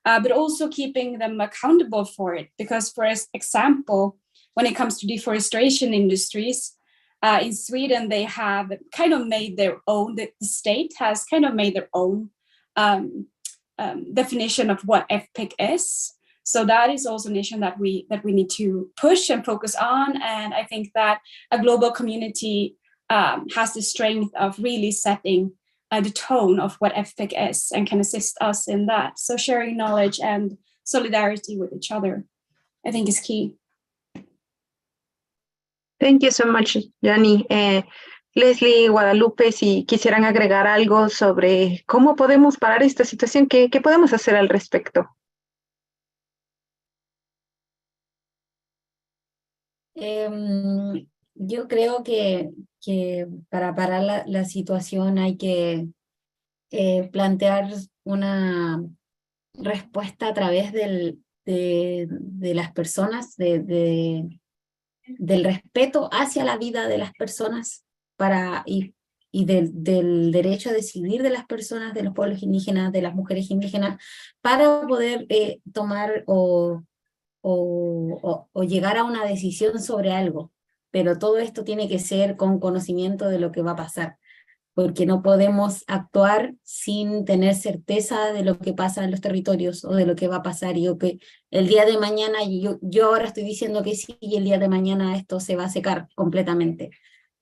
but also keeping them accountable for it. Because, for example, when it comes to deforestation industries, in Sweden, they have kind of made their own, the state has kind of made their own definition of what FPIC is. So that is also an issue that we need to push and focus on. And I think that a global community has the strength of really setting the tone of what FPIC is and can assist us in that. So sharing knowledge and solidarity with each other, I think, is key. Thank you so much, Jannie. Lesley, Guadalupe, si quisieran agregar algo sobre cómo podemos parar esta situación, ¿qué podemos hacer al respecto? Yo creo que para parar la situación hay que plantear una respuesta a través de las personas, del respeto hacia la vida de las personas y del derecho a decidir de las personas, de los pueblos indígenas, de las mujeres indígenas, para poder tomar o llegar a una decisión sobre algo. Pero todo esto tiene que ser con conocimiento de lo que va a pasar, porque no podemos actuar sin tener certeza de lo que pasa en los territorios o de lo que va a pasar. Y que el día de mañana, yo ahora estoy diciendo que sí, y el día de mañana esto se va a secar completamente.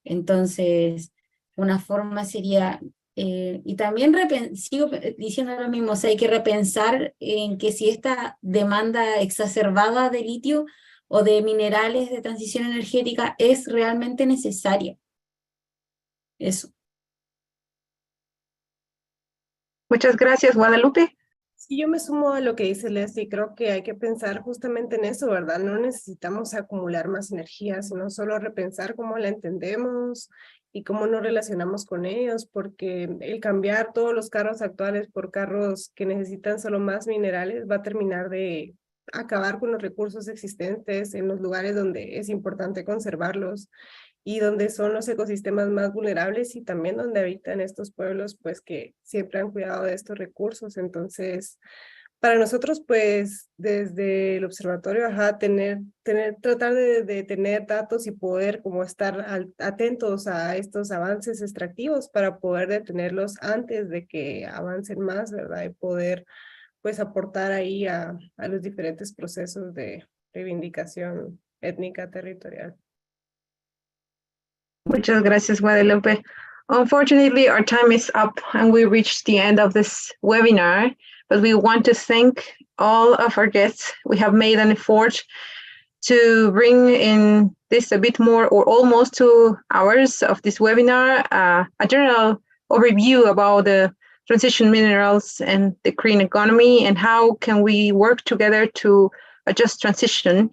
Entonces, una forma sería, y también sigo diciendo lo mismo, o sea, hay que repensar en que si esta demanda exacerbada de litio o de minerales de transición energética es realmente necesaria. Eso. Muchas gracias, Guadalupe. Sí, yo me sumo a lo que dice Lesley. Creo que hay que pensar justamente en eso, ¿verdad? No necesitamos acumular más energía, sino solo repensar cómo la entendemos y cómo nos relacionamos con ellos, porque el cambiar todos los carros actuales por carros que necesitan solo más minerales va a terminar de acabar con los recursos existentes en los lugares donde es importante conservarlos y donde son los ecosistemas más vulnerables y también donde habitan estos pueblos pues que siempre han cuidado de estos recursos. Entonces, para nosotros, pues, desde el observatorio, tratar de tener datos y poder como estar atentos a estos avances extractivos para poder detenerlos antes de que avancen más, ¿verdad? Y poder, pues, aportar ahí a los diferentes procesos de reivindicación étnica territorial. Muchas gracias, Guadalupe. Unfortunately, our time is up and we reached the end of this webinar, but we want to thank all of our guests. We have made an effort to bring in this a bit more or almost 2 hours of this webinar, a general overview about the transition minerals and the green economy and how can we work together to adjust transition.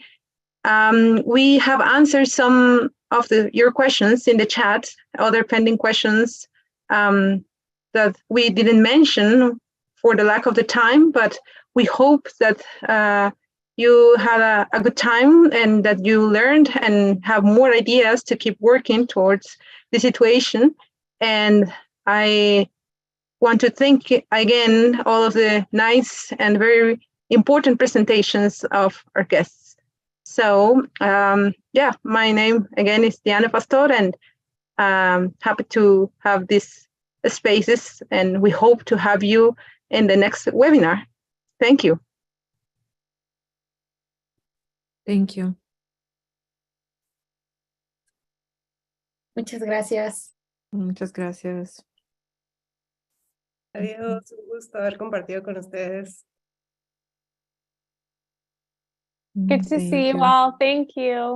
We have answered some of your questions in the chat, other pending questions that we didn't mention for the lack of the time, but we hope that you had a good time and that you learned and have more ideas to keep working towards the situation. And I want to thank again all of the nice and very important presentations of our guests. So yeah, my name again is Diana Pastor, and happy to have these spaces, and we hope to have you in the next webinar. Thank you. Thank you. Muchas gracias. Muchas gracias. Adiós, un gusto haber compartido con ustedes. Good to see you all. Thank you.